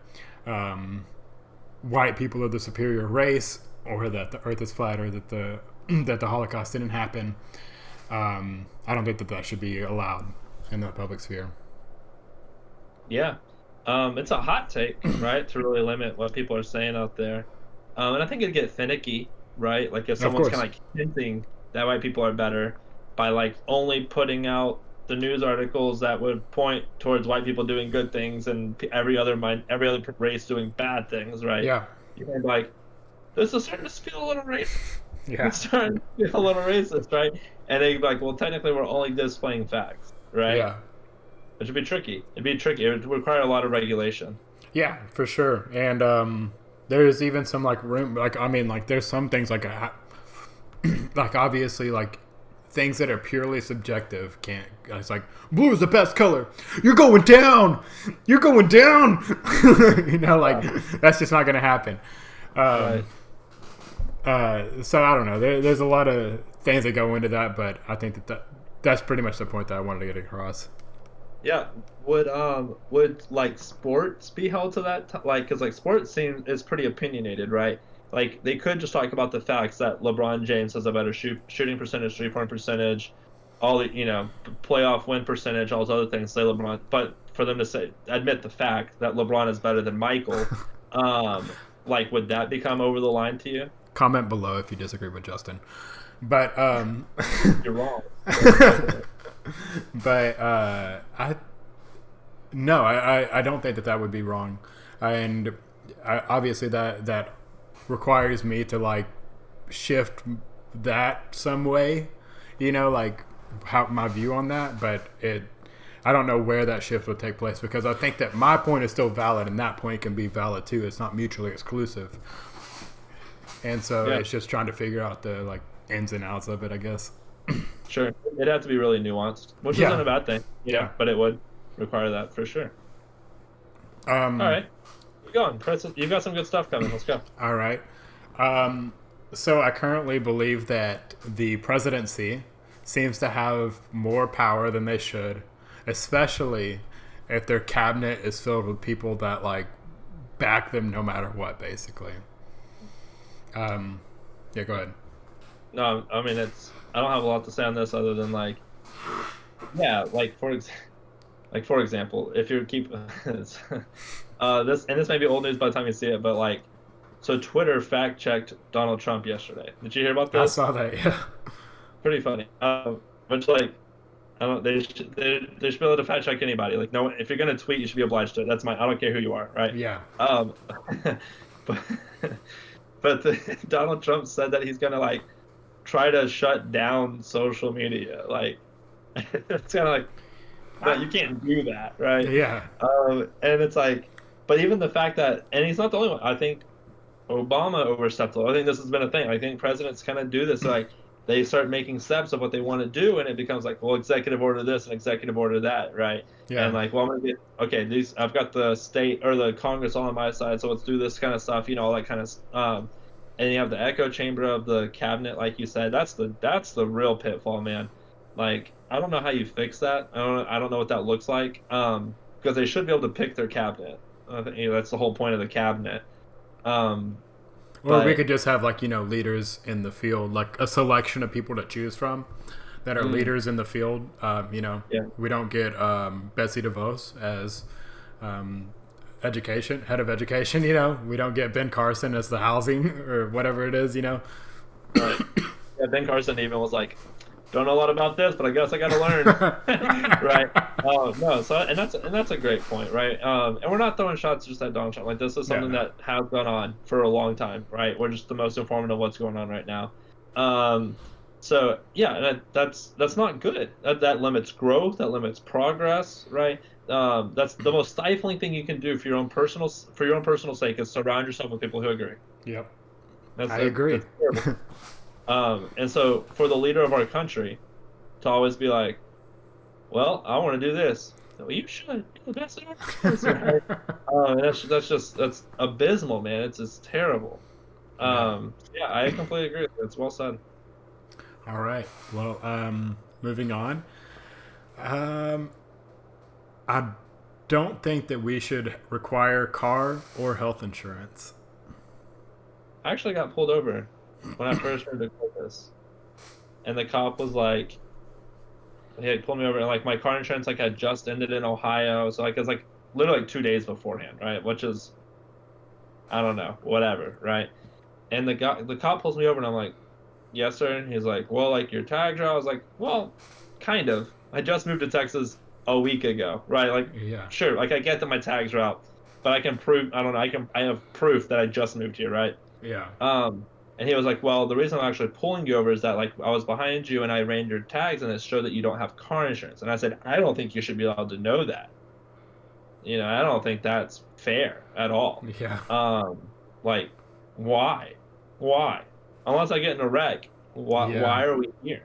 white people are the superior race, or that the Earth is flat, or that the Holocaust didn't happen. I don't think that should be allowed in the public sphere. Yeah. It's a hot take, right? To really limit what people are saying out there. And I think it'd get finicky, right? Like if someone's kind of like hinting that white people are better by like only putting out the news articles that would point towards white people doing good things and every other race doing bad things, right? Yeah. You're like, this is starting to feel a little racist. Yeah. It's starting to feel a little racist, right? And they'd be like, well, technically we're only displaying facts, right? Yeah. Which would be tricky. It would require a lot of regulation. Yeah, for sure. And there's even some like room, there's some things like obviously like things that are purely subjective can't. It's like blue is the best color. You're going down. You're going down. That's just not going to happen. Right. So I don't know. There's a lot of things that go into that, but I think that's pretty much the point that I wanted to get across. Yeah. Would like sports be held to that? Because like sports is pretty opinionated, right? Like they could just talk about the facts that LeBron James has a better shooting percentage, 3-point percentage, all the playoff win percentage, all those other things. Say LeBron, but for them to admit the fact that LeBron is better than Michael, would that become over the line to you? Comment below if you disagree with Justin. But You're wrong. But I don't think that would be wrong, and obviously that requires me to like shift that some way, like how my view on that. But I don't know where that shift would take place, because I think that my point is still valid and that point can be valid too. It's not mutually exclusive, and so It's just trying to figure out the like ins and outs of it, I guess. Sure, it'd have to be really nuanced, which isn't a bad thing. Yeah, but it would require that for sure. All right, keep going. You've got some good stuff coming. Let's go. All right. So I currently believe that the presidency seems to have more power than they should, especially if their cabinet is filled with people that like back them no matter what, basically. Yeah, go ahead. No, I mean I don't have a lot to say on this other than for example, if you keep this may be old news by the time you see it, but so Twitter fact checked Donald Trump yesterday. Did you hear about this? I saw that. Yeah. Pretty funny. But I don't. They should be able to fact check anybody. Like, no, if you're gonna tweet, you should be obliged to. I don't care who you are, right? Yeah. But Donald Trump said that he's gonna try to shut down social media. It's kind of but you can't do that, right? Yeah. And it's But even the fact that, and he's not the only one. I think Obama overstepped. I think this has been a thing. I think presidents kind of do this. Like they start making steps of what they want to do, and it becomes like, well, executive order this and executive order that, right? Yeah. And like, well, I'm gonna get okay. These I've got the state or the Congress all on my side, so let's do this kind of stuff. All that kind of. And you have the echo chamber of the cabinet, like you said. That's the real pitfall, man. Like I don't know how you fix that. I don't know what that looks like. Because they should be able to pick their cabinet. That's the whole point of the cabinet. Or we could just have leaders in the field, like a selection of people to choose from that are leaders in the field. We don't get Betsy DeVos as head of education. We don't get Ben Carson as the housing or whatever it is. Right. Yeah, Ben Carson even was like, don't know a lot about this, but I guess I got to learn. Right. No. So and that's a great point, right? And we're not throwing shots just at Donald Trump. Like this is something that has gone on for a long time, right? We're just the most informed of what's going on right now. So yeah, that's not good. That limits growth. That limits progress, right? That's the most stifling thing you can do for your own personal sake is surround yourself with people who agree. Yep. I agree. That's terrible. And so for the leader of our country to always be like, well, I want to do this. Well, you should. You're the best in our country. That's abysmal, man. It's just terrible. Yeah, I completely agree. It's well said. All right. Well, moving on. I don't think that we should require car or health insurance. I actually got pulled over when I first heard this, and the cop was like, he had pulled me over, and like my car insurance had just ended in Ohio, so it was literally 2 days beforehand, right? Which is, I don't know, whatever, right? And the cop pulls me over, and I'm like, yes, sir. And he's like, well, your tags are. I was like, well, kind of. I just moved to Texas a week ago, right? Sure, I get that my tags are out, but I can prove. I don't know. I have proof that I just moved here, right? Yeah. And he was like, well, the reason I'm actually pulling you over is that I was behind you and I ran your tags and it showed that you don't have car insurance. And I said, I don't think you should be allowed to know that. I don't think that's fair at all. Yeah. Why? Unless I get in a wreck, why are we here?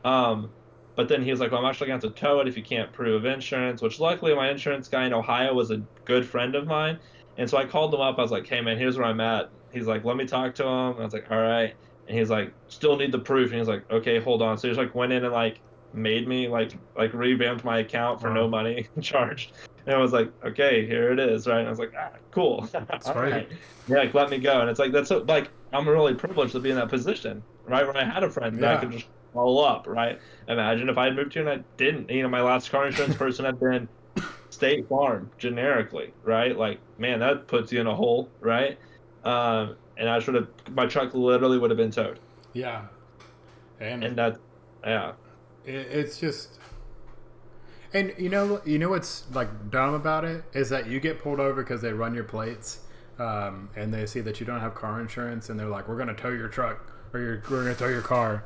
But then he was like, well, I'm actually going to have to tow it if you can't prove insurance, which luckily my insurance guy in Ohio was a good friend of mine. And so I called him up. I was like, hey, man, here's where I'm at. He's like, let me talk to him. And I was like, all right. And he's like, still need the proof. And he's like, okay, hold on. So he just went in and made me revamped my account for no money charged. And I was like, okay, here it is, right? And I was like, cool. That's right. Yeah, let me go. And it's that's so, I'm really privileged to be in that position, right? Where I had a friend that I could just call up, right? Imagine if I had moved here and I didn't. My last car insurance person had been State Farm generically, right? Man, that puts you in a hole, right? And my truck literally would have been towed. Yeah. And that, yeah. It's just, and what's dumb about it is that you get pulled over because they run your plates, and they see that you don't have car insurance, and they're like, we're going to tow your truck, or we're going to tow your car.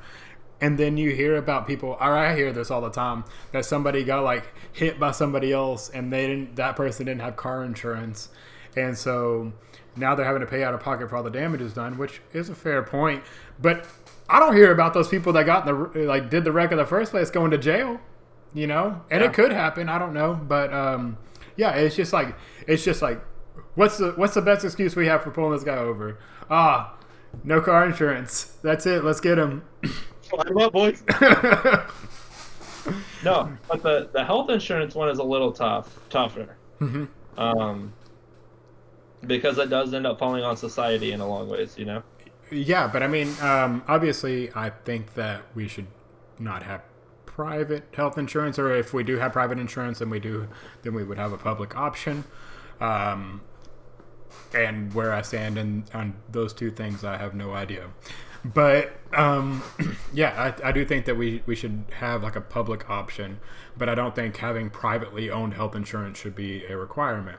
And then you hear about people, or I hear this all the time, that somebody got hit by somebody else and that person didn't have car insurance. And so now they're having to pay out of pocket for all the damages done, which is a fair point. But I don't hear about those people that got did the wreck in the first place going to jail, and it could happen. I don't know. But it's just what's the best excuse we have for pulling this guy over? No car insurance. That's it. Let's get him. Line up, boys. No, but the health insurance one is a little tougher. Mm-hmm. Because it does end up falling on society in a long ways, Yeah, but I mean, obviously, I think that we should not have private health insurance, or if we do have private insurance, then we would have a public option. And where I stand on those two things, I have no idea. But I do think that we should have a public option, but I don't think having privately owned health insurance should be a requirement.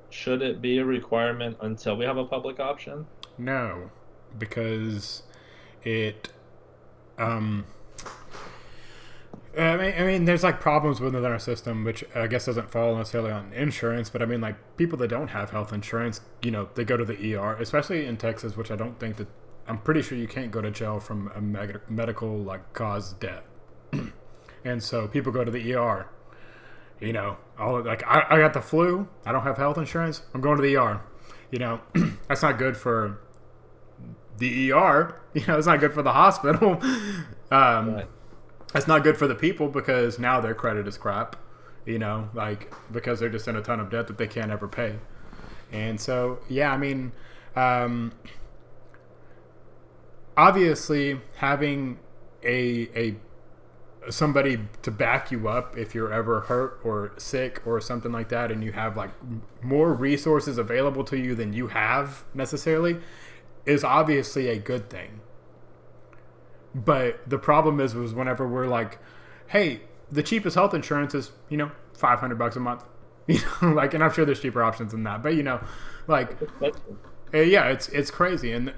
Should it be a requirement until we have a public option? No, because it I mean, there's like problems within our system, which I guess doesn't fall necessarily on insurance, but I mean, like people that don't have health insurance, they go to the ER, especially in Texas, which I don't think that I'm pretty sure you can't go to jail from a medical like cause death, and so people go to the ER. All like I got the flu, I don't have health insurance, I'm going to the ER. That's not good for the ER. It's not good for the hospital. Right. That's not good for the people because now their credit is crap, like because they're just in a ton of debt that they can't ever pay. And so, yeah, I mean, obviously having a somebody to back you up if you're ever hurt or sick or something like that, and you have like more resources available to you than you have necessarily, is obviously a good thing. But the problem is whenever we're like, hey, the cheapest health insurance is, $500 a month. Like, and I'm sure there's cheaper options than that, but like, yeah, it's crazy. And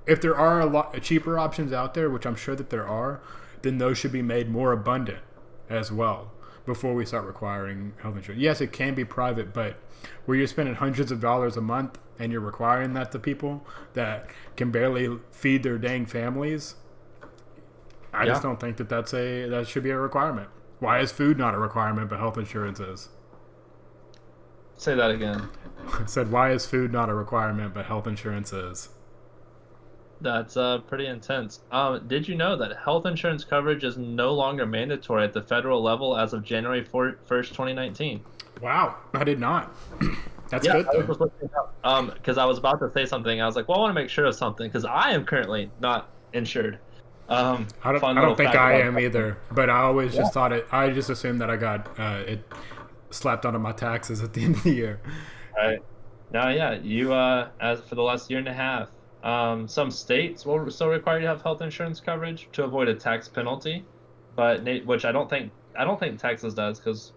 if there are a lot cheaper options out there, which I'm sure that there are, then those should be made more abundant as well before we start requiring health insurance. Yes, it can be private, but where you're spending hundreds of dollars a month and you're requiring that to people that can barely feed their dang families, I just don't think that should be a requirement. Why is food not a requirement, but health insurance is? Say that again. I said, why is food not a requirement, but health insurance is? That's pretty intense. Did you know that health insurance coverage is no longer mandatory at the federal level as of January 1st, 2019? Wow, I did not. That's good, though. I was just looking it up because I was about to say something. I was like, well, I want to make sure of something because I am currently not insured. I don't think I am either, but I always just thought I just assumed that I got it slapped onto my taxes at the end of the year. Right. Now, yeah, you, as for the last year and a half, some states will still require you to have health insurance coverage to avoid a tax penalty, which I don't think Texas does, because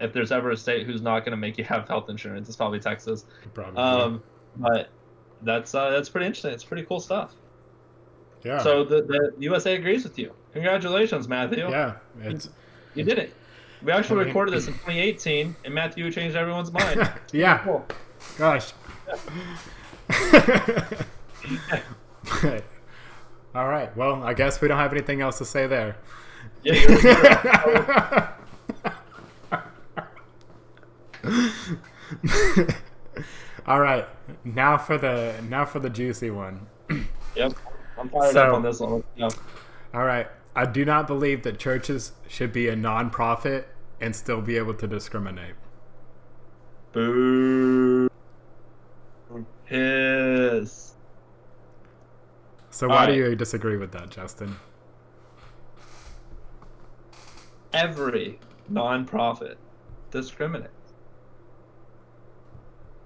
if there's ever a state who's not going to make you have health insurance, it's probably Texas. Probably. But that's pretty interesting. It's pretty cool stuff. Yeah. So the USA agrees with you. Congratulations, Matthew. Yeah, you did it. We actually recorded this in 2018, and Matthew changed everyone's mind. Yeah. Cool. Gosh. All right. Well, I guess we don't have anything else to say there. Yeah, you're All right. Now for the juicy one. Yep. I'm fired up on this one. Yeah. All right. I do not believe that churches should be a non-profit and still be able to discriminate. Boo. Piss. So why do you disagree with that, Justin? Every non-profit discriminates.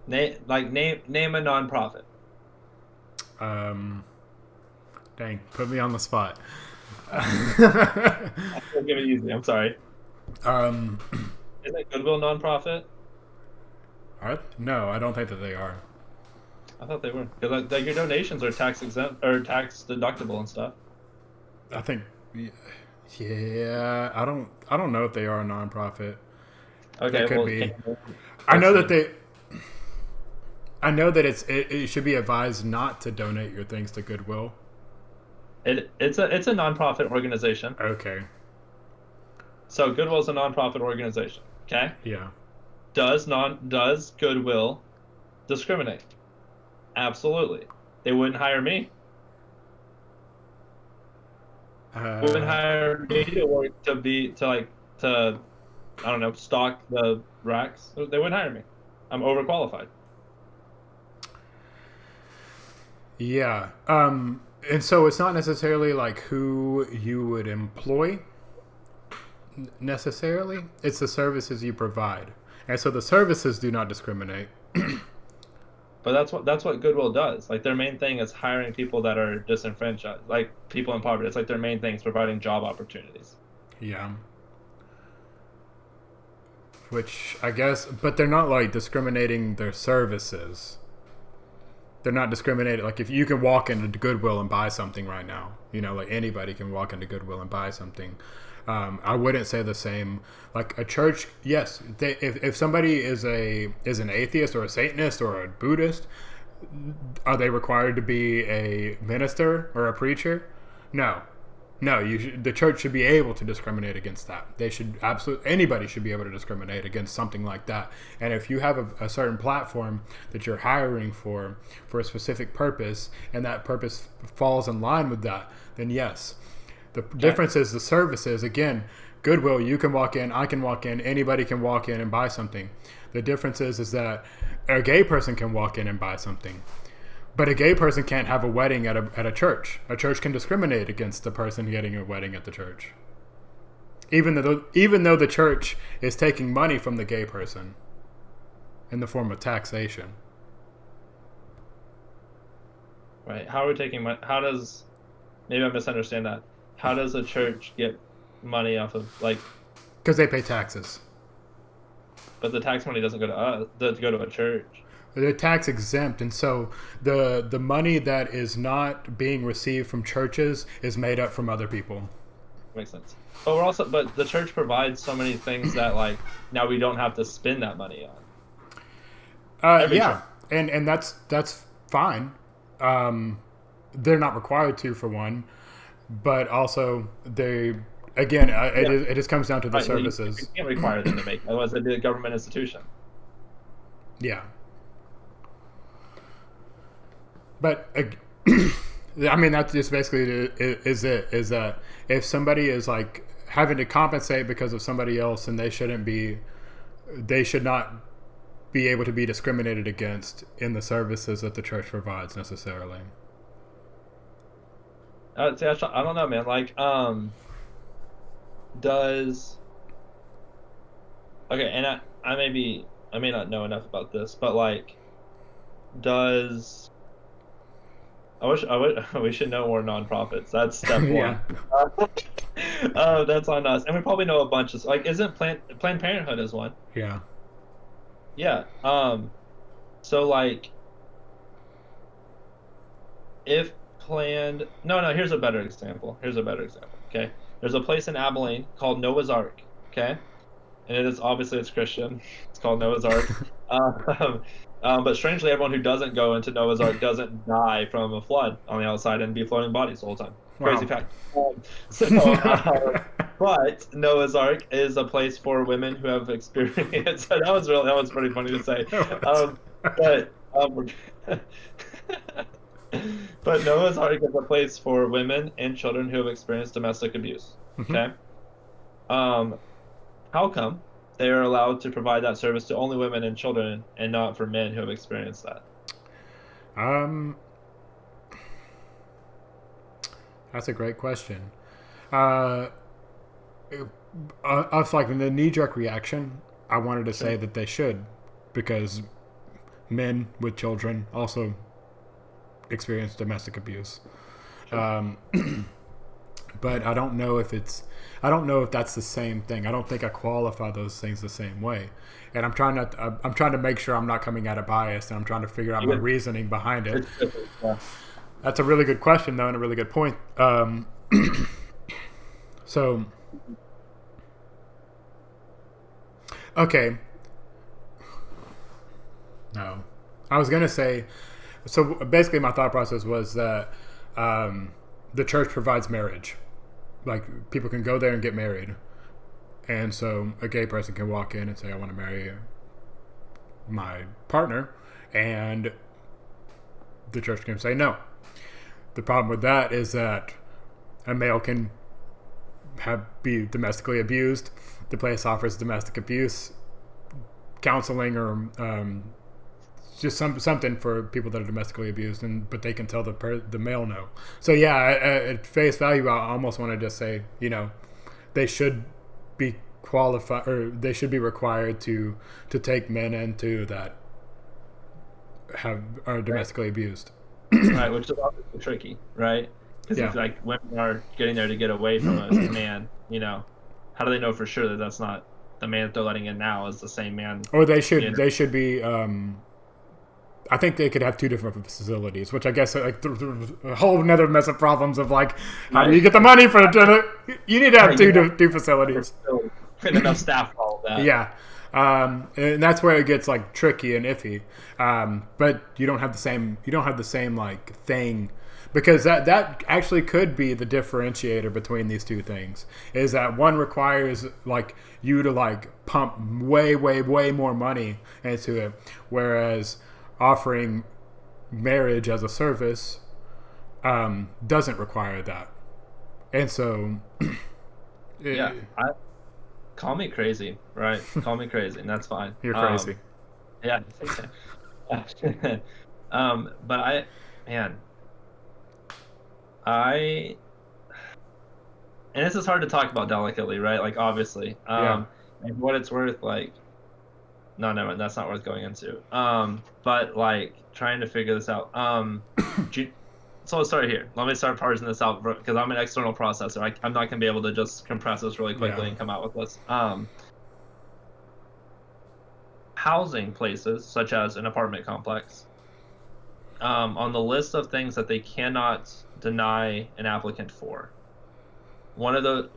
Name a non-profit. Dang, put me on the spot. I'll give it easy. I'm sorry. Isn't Goodwill non-profit? No, I don't think that they are. I thought they were. Because your donations are tax exempt or tax deductible and stuff. I think, yeah. I don't know if they are a non-profit. Okay, that could be. I know that it should be advised not to donate your things to Goodwill. It's a non-profit organization. Okay. So Goodwill is a non-profit organization. Okay. Yeah. Does Goodwill discriminate? Absolutely. They wouldn't hire me. Wouldn't hire me to work to I don't know, stock the racks. They wouldn't hire me. I'm overqualified. Yeah. And so it's not necessarily like who you would employ necessarily. It's the services you provide. And so the services do not discriminate. But that's what Goodwill does. Like, their main thing is hiring people that are disenfranchised, like people in poverty. It's like their main thing is providing job opportunities. Yeah. Which I guess, but they're not like discriminating their services. They're not discriminated. Like if you can walk into Goodwill and buy something right now, like anybody can walk into Goodwill and buy something. I wouldn't say the same. Like a church, yes. If somebody is an atheist or a Satanist or a Buddhist, are they required to be a minister or a preacher? No. The church should be able to discriminate against that. Anybody should be able to discriminate against something like that. And if you have a certain platform that you're hiring for a specific purpose, and that purpose falls in line with that, then yes. The difference is the services. Again, Goodwill, you can walk in, I can walk in, anybody can walk in and buy something. The difference is that a gay person can walk in and buy something. But a gay person can't have a wedding at a church. A church can discriminate against the person getting a wedding at the church. Even though the church is taking money from the gay person in the form of taxation. Right. How are we taking money? Maybe I misunderstand that. How does a church get money off of, like... Because they pay taxes. But the tax money doesn't go to us. Doesn't go to a church. They're tax exempt, and so the money that is not being received from churches is made up from other people. Makes sense. But the church provides so many things that, like, now we don't have to spend that money on. Yeah, and that's fine. They're not required to, for one, but also it just comes down to the services. You can't require them to make, otherwise they'd be a government institution. Yeah. But I mean, that's just basically is that if somebody is like having to compensate because of somebody else, and they should not be able to be discriminated against in the services that the church provides necessarily. I don't know, man. Like, and I may not know enough about this, but like, we should know more nonprofits. That's step one. Yeah. That's on us, and we probably know a bunch of, like, isn't Planned Parenthood is one? Yeah. Yeah. So like, if Planned, here's a better example. Okay, there's a place in Abilene called Noah's Ark. Okay, and it's Christian. It's called Noah's Ark. But strangely, everyone who doesn't go into Noah's Ark doesn't die from a flood on the outside and be floating bodies the whole time. Crazy fact. But Noah's Ark is a place for women who have experienced. that was pretty funny to say. But Noah's Ark is a place for women and children who have experienced domestic abuse. Okay. How come they are allowed to provide that service to only women and children, and not for men who have experienced that? That's a greght question. Of like the knee-jerk reaction, I wanted to say that they should, because men with children also experience domestic abuse. Sure. But I don't know if that's the same thing. I don't think I qualify those things the same way. And I'm trying to make sure I'm not coming at it biased, and I'm trying to figure out my reasoning behind it. Yeah. That's a really good question, though, and a really good point. So, okay. No. I was going to say, so basically my thought process was that the church provides marriage. Like, people can go there and get married. And so a gay person can walk in and say, I want to marry my partner. And the church can say no. The problem with that is that a male can be domestically abused. The place offers domestic abuse counseling, or just something for people that are domestically abused, but they can tell the male no. So yeah, at face value, I almost want to just say, they should be qualified, or they should be required to take men into that are domestically abused. Right, which is obviously tricky, right? Because if like women are getting there to get away from a man, how do they know for sure that that's not the man that they're letting in now is the same man? Or they should be. I think they could have two different facilities, which I guess like a whole another mess of problems of like how do you get the money for you need to have two facilities and enough staff for all of that. Yeah. And that's where it gets like tricky and iffy. But you don't have the same like thing, because that actually could be the differentiator between these two things, is that one requires like you to like pump way more money into it, whereas offering marriage as a service doesn't require that. And so call me crazy, right? Call me crazy, and that's fine. You're crazy. Yeah. But and this is hard to talk about delicately, right? Like, obviously, and what it's worth, like, no, that's not worth going into. But like trying to figure this out. So let's start here. Let me start parsing this out because I'm an external processor. I'm not gonna be able to just compress this really quickly and come out with this. Housing places such as an apartment complex, on the list of things that they cannot deny an applicant for,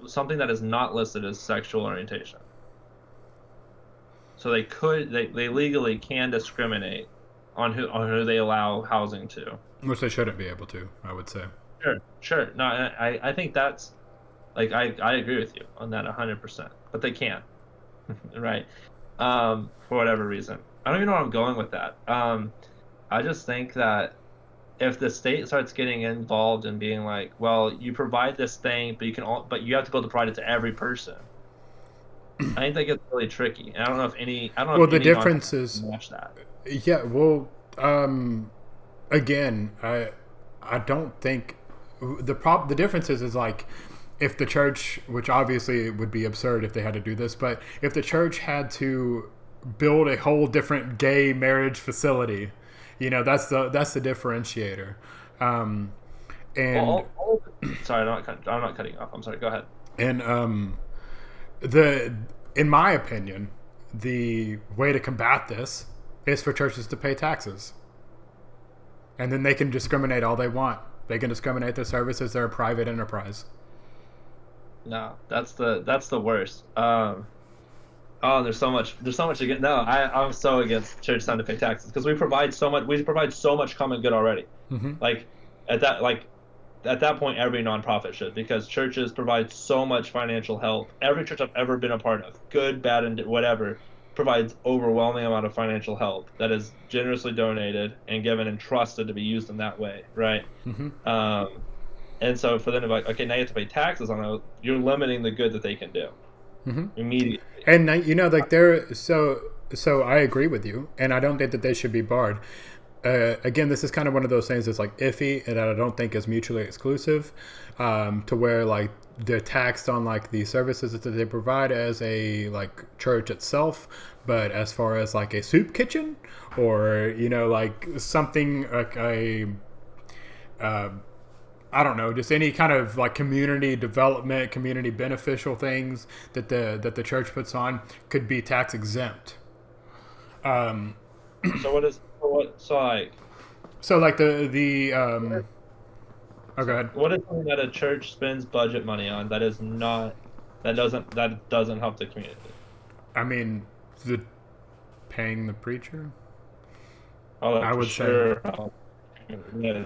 something that is not listed is sexual orientation. So they legally can discriminate on who they allow housing to. Which they shouldn't be able to, I would say. Sure. No, I think that's, like, I agree with you on that 100%. But they can, right? For whatever reason. I don't even know where I'm going with that. I just think that if the state starts getting involved and being like, well, you provide this thing, but you have to be able to provide it to every person. I think that gets really tricky. And I don't know if the difference is match that. Yeah, well, again, I don't think the difference is like if the church, which obviously it would be absurd if they had to do this, but if the church had to build a whole different gay marriage facility, that's the differentiator. And sorry, I'm not cutting you off. I'm sorry. Go ahead. And in my opinion, the way to combat this is for churches to pay taxes. And then they can discriminate all they want. They can discriminate their services. They're a private enterprise. No, that's the worst. There's so much against. No, I'm so against church time to pay taxes because we provide so much common good already. Mm-hmm. Like at that point, every nonprofit should, because churches provide so much financial help. Every church I've ever been a part of, good, bad, and whatever, provides overwhelming amount of financial help that is generously donated and given and trusted to be used in that way, right? Mm-hmm. And so for them to be like, okay, now you have to pay taxes on it, you're limiting the good that they can do immediately. And like they're so I agree with you, and I don't think that they should be barred. Again, this is kind of one of those things that's like iffy, and I don't think is mutually exclusive, to where like they're taxed on like the services that they provide as a like church itself, but as far as like a soup kitchen or like something like a I don't know, just any kind of like community development, community beneficial things that the church puts on could be tax exempt. So like the oh, go ahead. What is something that a church spends budget money on that doesn't help the community? I mean, paying the preacher. Oh, I would say. Yeah,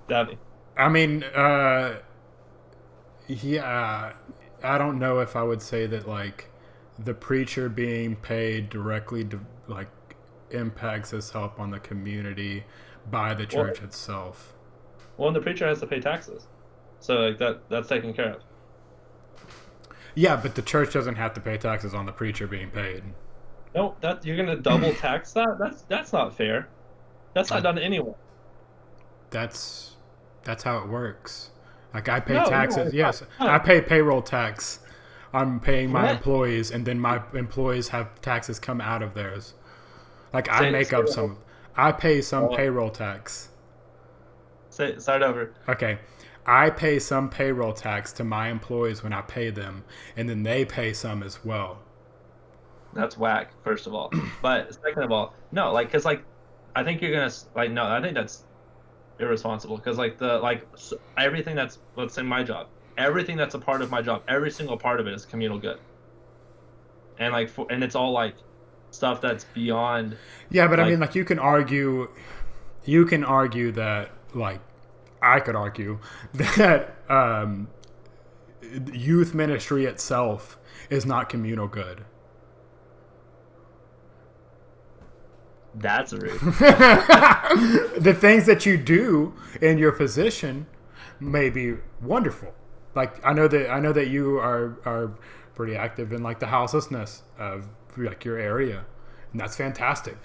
that. I mean, yeah, I don't know if I would say that like the preacher being paid directly like impacts his help on the community by the church itself. Well, and the preacher has to pay taxes, so like that's taken care of. Yeah, but the church doesn't have to pay taxes on the preacher being paid. No, you're gonna double tax that. That's not fair. That's not done anyway. That's how it works. Like I pay taxes. Yes, I pay payroll tax. I'm paying my employees, and then my employees have taxes come out of theirs. Like I make up some. I pay some payroll tax. Start over. Okay. I pay some payroll tax to my employees when I pay them, and then they pay some as well. That's whack, first of all. But second of all, no, like, because like I think you're gonna like no. I think that's irresponsible because like everything that's, let's say, my job, everything that's a part of my job, every single part of it is communal good, and and it's all like stuff that's beyond. Yeah, but I mean, like you can argue that, like I could argue that youth ministry itself is not communal good. That's rude. The things that you do in your position may be wonderful. Like I know that you are pretty active in like the houselessness of like your area, and that's fantastic.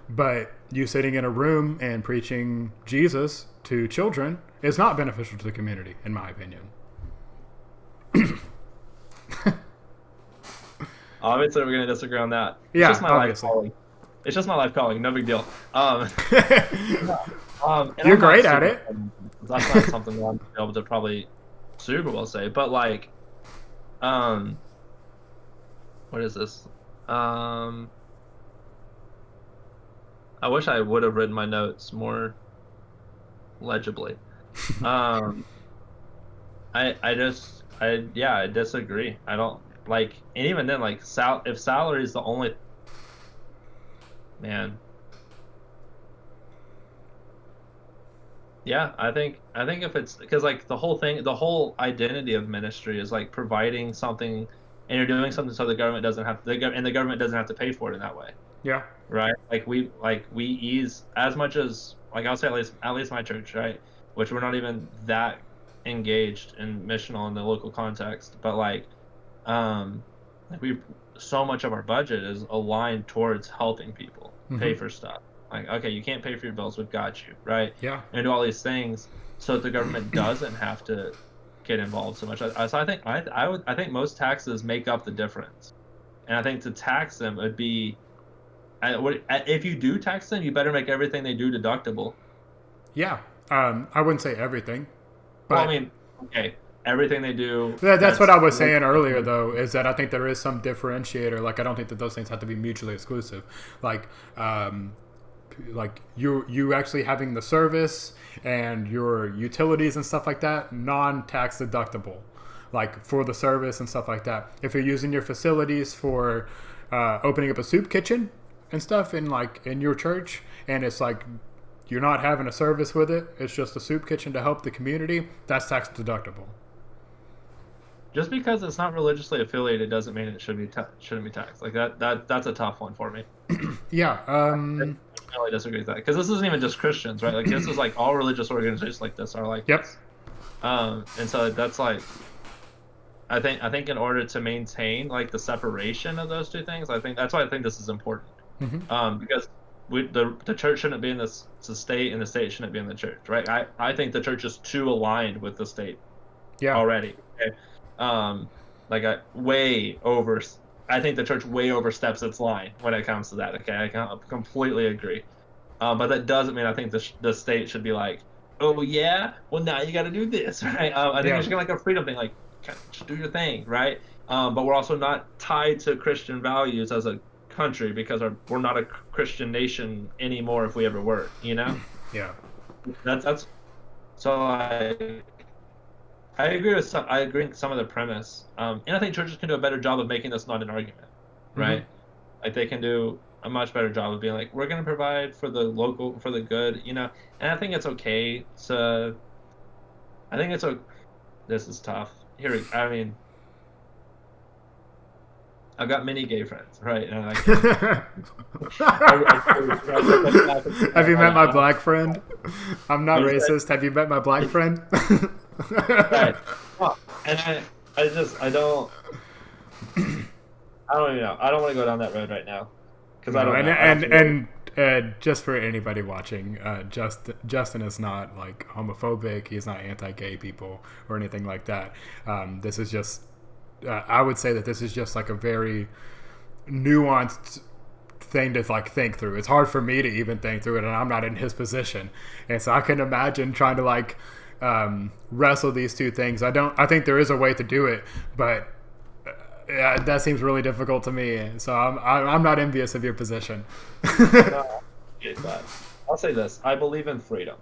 But you sitting in a room and preaching Jesus to children is not beneficial to the community, in my opinion. Obviously, we're gonna disagree on that. Yeah, it's just my obviously. life calling. It's just my life calling. No big deal. And You're I'm not great at it. That's not something that I'm able to probably super well say. But like, what is this? I wish I would have written my notes more legibly. I disagree. I don't like, and even then, like, if salary is the only, man. Yeah, I think if it's because like the whole identity of ministry is like providing something, and you're doing something so the government doesn't have and the government doesn't have to pay for it in that way. Yeah. Right. Like we ease as much as, like, I'll say at least my church, right, which we're not even that engaged in missional in the local context, but like we so much of our budget is aligned towards helping people pay for stuff. Like, okay, you can't pay for your bills, we've got you, right? Yeah. And do all these things so that the government doesn't have to get involved so much. So I think most taxes make up the difference, and I think to tax them would be, if you do tax them, you better make everything they do deductible. Yeah. I wouldn't say everything, but well, I mean, okay, everything they do. That's what I was saying earlier, though, is that I think there is some differentiator. Like, I don't think that those things have to be mutually exclusive. Like you actually having the service and your utilities and stuff like that, non-tax deductible, like for the service and stuff like that. If you're using your facilities for opening up a soup kitchen and stuff in your church, and it's like you're not having a service with it, it's just a soup kitchen to help the community, that's tax deductible. Just because it's not religiously affiliated doesn't mean it shouldn't be taxed. Like that's a tough one for me. Yeah. I really disagree with that, because this isn't even just Christians, right? Like, this is like all religious organizations like this are like. Yep. This. And so that's like, I think in order to maintain like the separation of those two things, I think that's why I think this is important. Because the church shouldn't be in the state, and the state shouldn't be in the church, right? I think the church is too aligned with the state. Yeah. Already. Okay? I think the church way oversteps its line when it comes to that. Okay, I completely agree. But that doesn't mean I think the state should be like, oh yeah, well now you got to do this, right? I think it should be like a freedom thing, like just do your thing, right? But we're also not tied to Christian values as a country, because we're not a Christian nation anymore if we ever were, you know? Yeah. That's so I agree with some of the premise, and I think churches can do a better job of making this not an argument, right? Like, they can do a much better job of being like, we're going to provide for the good, you know. And I think it's okay to. This is tough. I've got many gay friends, right? And have you met my black friend? I'm not racist. Have you met my black friend? Right. Well, and I don't even know. I don't want to go down that road right now, because I don't know. And just for anybody watching, Justin is not like homophobic. He's not anti-gay people or anything like that. This is just. I would say that this is just like a very nuanced thing to like think through. It's hard for me to even think through it, and I'm not in his position, and so I can imagine trying to like wrestle these two things. I think there is a way to do it, but that seems really difficult to me. So I'm not envious of your position. No, I I'll say this: I believe in freedom,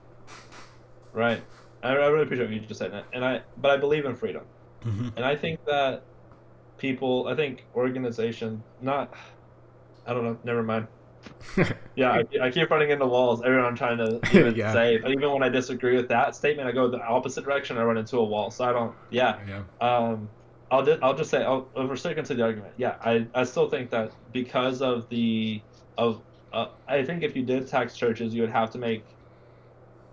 right? I really appreciate what you just said, but I believe in freedom, and I think that people, I think organization, not, I don't know, never mind. Yeah, I keep running into walls every time I'm trying to even Yeah. say, but even when I disagree with that statement, I go the opposite direction. I run into a wall. So I don't. Yeah. Yeah. I'll just say over sticking to the argument. Yeah, I still think that because of I think if you did tax churches, you would have to make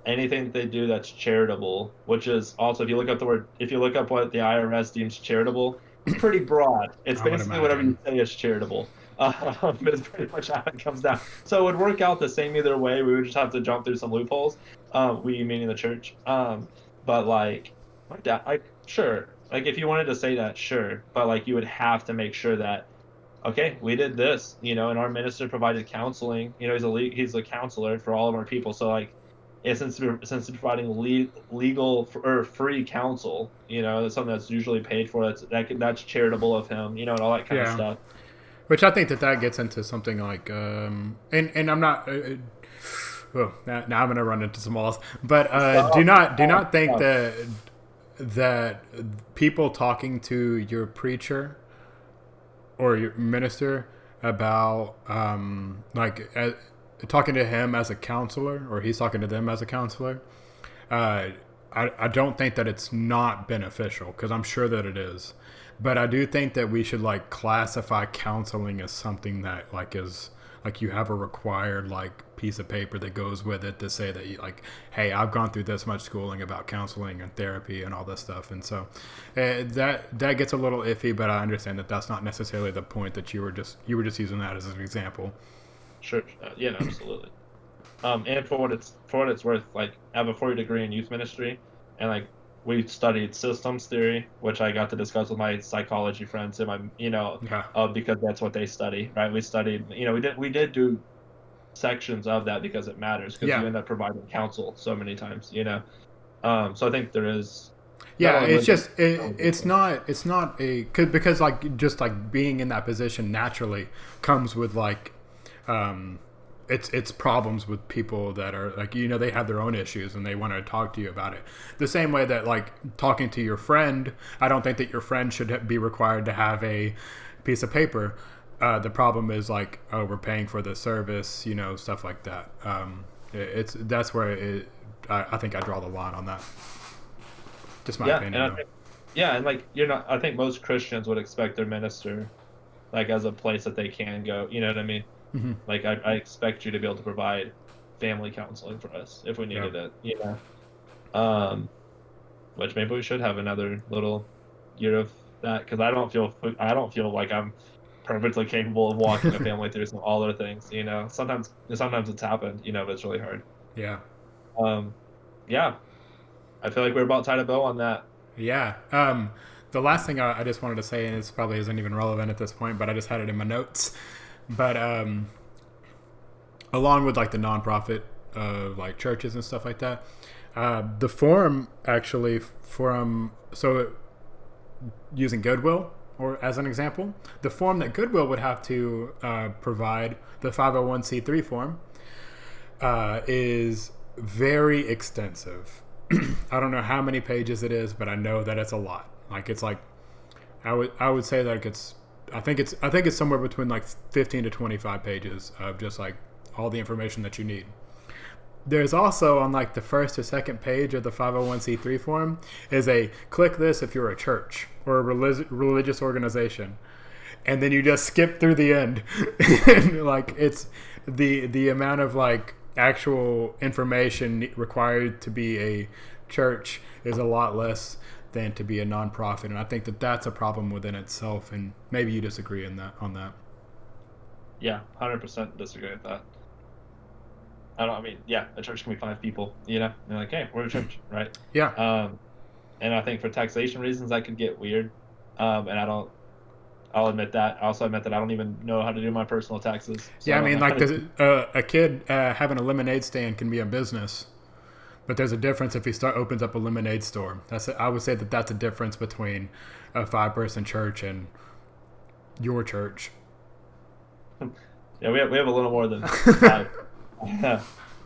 anything that they do that's charitable, which is also if you look up what the IRS deems charitable, it's pretty broad. It's I would basically whatever you imagine. say is charitable. But it's pretty much how it comes down. So it would work out the same either way. We would just have to jump through some loopholes. We meaning the church. But like my dad, like sure, like if you wanted to say that, sure, but like you would have to make sure that okay, we did this, and our minister provided counseling. He's a counselor for all of our people. So like, since he's providing legal or free counsel, that's something that's usually paid for. That's charitable of him, and all that kind of Yeah. stuff. Which I think that gets into something like, and I'm not. Well, now I'm gonna run into some walls. But do not think that people talking to your preacher or your minister about talking to him as a counselor, or he's talking to them as a counselor. I don't think that it's not beneficial, because I'm sure that it is, but I do think that we should like classify counseling as something that like is like you have a required like piece of paper that goes with it to say that you like, hey, I've gone through this much schooling about counseling and therapy and all this stuff. And so that gets a little iffy, but I understand that that's not necessarily the point, that you were just using that as an example. Sure. Yeah, no, absolutely. And for what it's worth, like I have a 4-year degree in youth ministry, and like we studied systems theory, which I got to discuss with my psychology friends and because that's what they study, right? We studied, we did do sections of that because it matters, because you end up providing counsel so many times, so I think there is. Yeah, it's just it's not because like just like being in that position naturally comes with like it's problems with people that are like, they have their own issues and they want to talk to you about it. The same way that like talking to your friend, I don't think that your friend should be required to have a piece of paper. The problem is like, oh, we're paying for the service, stuff like that. That's where I think I draw the line on that. Just my opinion. And like I think most Christians would expect their minister like as a place that they can go. You know what I mean? Mm-hmm. Like I expect you to be able to provide family counseling for us if we needed it. Which maybe we should have another little year of that, because I don't feel like I'm perfectly capable of walking a family through all their things. Sometimes it's happened. But it's really hard. Yeah. Yeah. I feel like we're about tied a bow on that. Yeah. The last thing I just wanted to say, and this probably isn't even relevant at this point, but I just had it in my notes. But along with like the nonprofit like churches and stuff like that, the form actually using Goodwill or as an example, the form that Goodwill would have to provide, the 501c3 form, is very extensive. I don't know how many pages it is, but I know that it's a lot. Like it's like I would say that I think it's somewhere between like 15 to 25 pages of just like all the information that you need. There's also on like the first or second page of the 501c3 form is a click this if you're a church or a religious organization, and then you just skip through the end. And like it's the amount of like actual information required to be a church is a lot less than to be a nonprofit, and I think that that's a problem within itself. And maybe you disagree on that. Yeah, 100% disagree with that. A church can be 5 people. They're like, hey, we're a church, right? Yeah. And I think for taxation reasons that could get weird. And I'll admit that. I also admit that I don't even know how to do my personal taxes. So yeah, I mean, like a kid having a lemonade stand can be a business, but there's a difference if he opens up a lemonade store. I would say that that's a difference between a 5-person church and your church. Yeah, we have a little more than 5.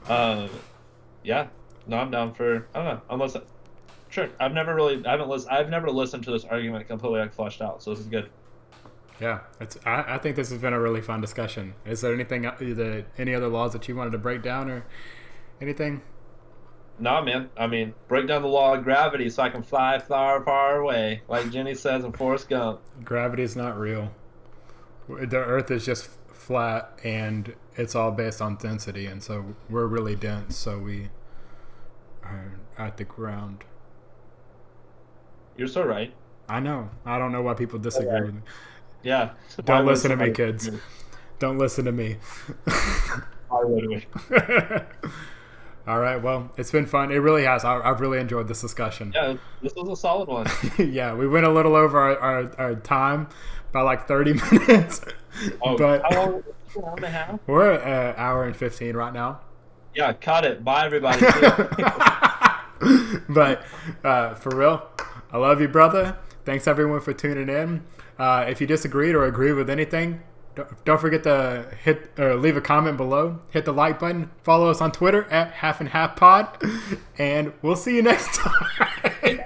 Yeah. No, I'm down for. I don't know. Unless, sure. I haven't listened to this argument completely like fleshed out. So this is good. Yeah, I think this has been a really fun discussion. Is there anything any other laws that you wanted to break down or anything? Nah, man. I mean, break down the law of gravity so I can fly far, far away, like Jenny says in Forrest Gump. Gravity is not real. The Earth is just flat, and it's all based on density, and so we're really dense, so we are at the ground. You're so right. I know. I don't know why people disagree with me. Yeah. Don't listen to me, kids. Don't listen to me. Why would we? All right. Well, it's been fun. It really has. I've really enjoyed this discussion. Yeah, this was a solid one. Yeah, we went a little over our time by like 30 minutes. Oh, but how long? An hour and a half? We're at an hour and 15 right now. Yeah, cut it. Bye, everybody. But for real, I love you, brother. Thanks everyone for tuning in. If you disagreed or agree with anything, don't forget to hit or leave a comment below. Hit the like button. Follow us on Twitter at halfandhalfpod, and we'll see you next time.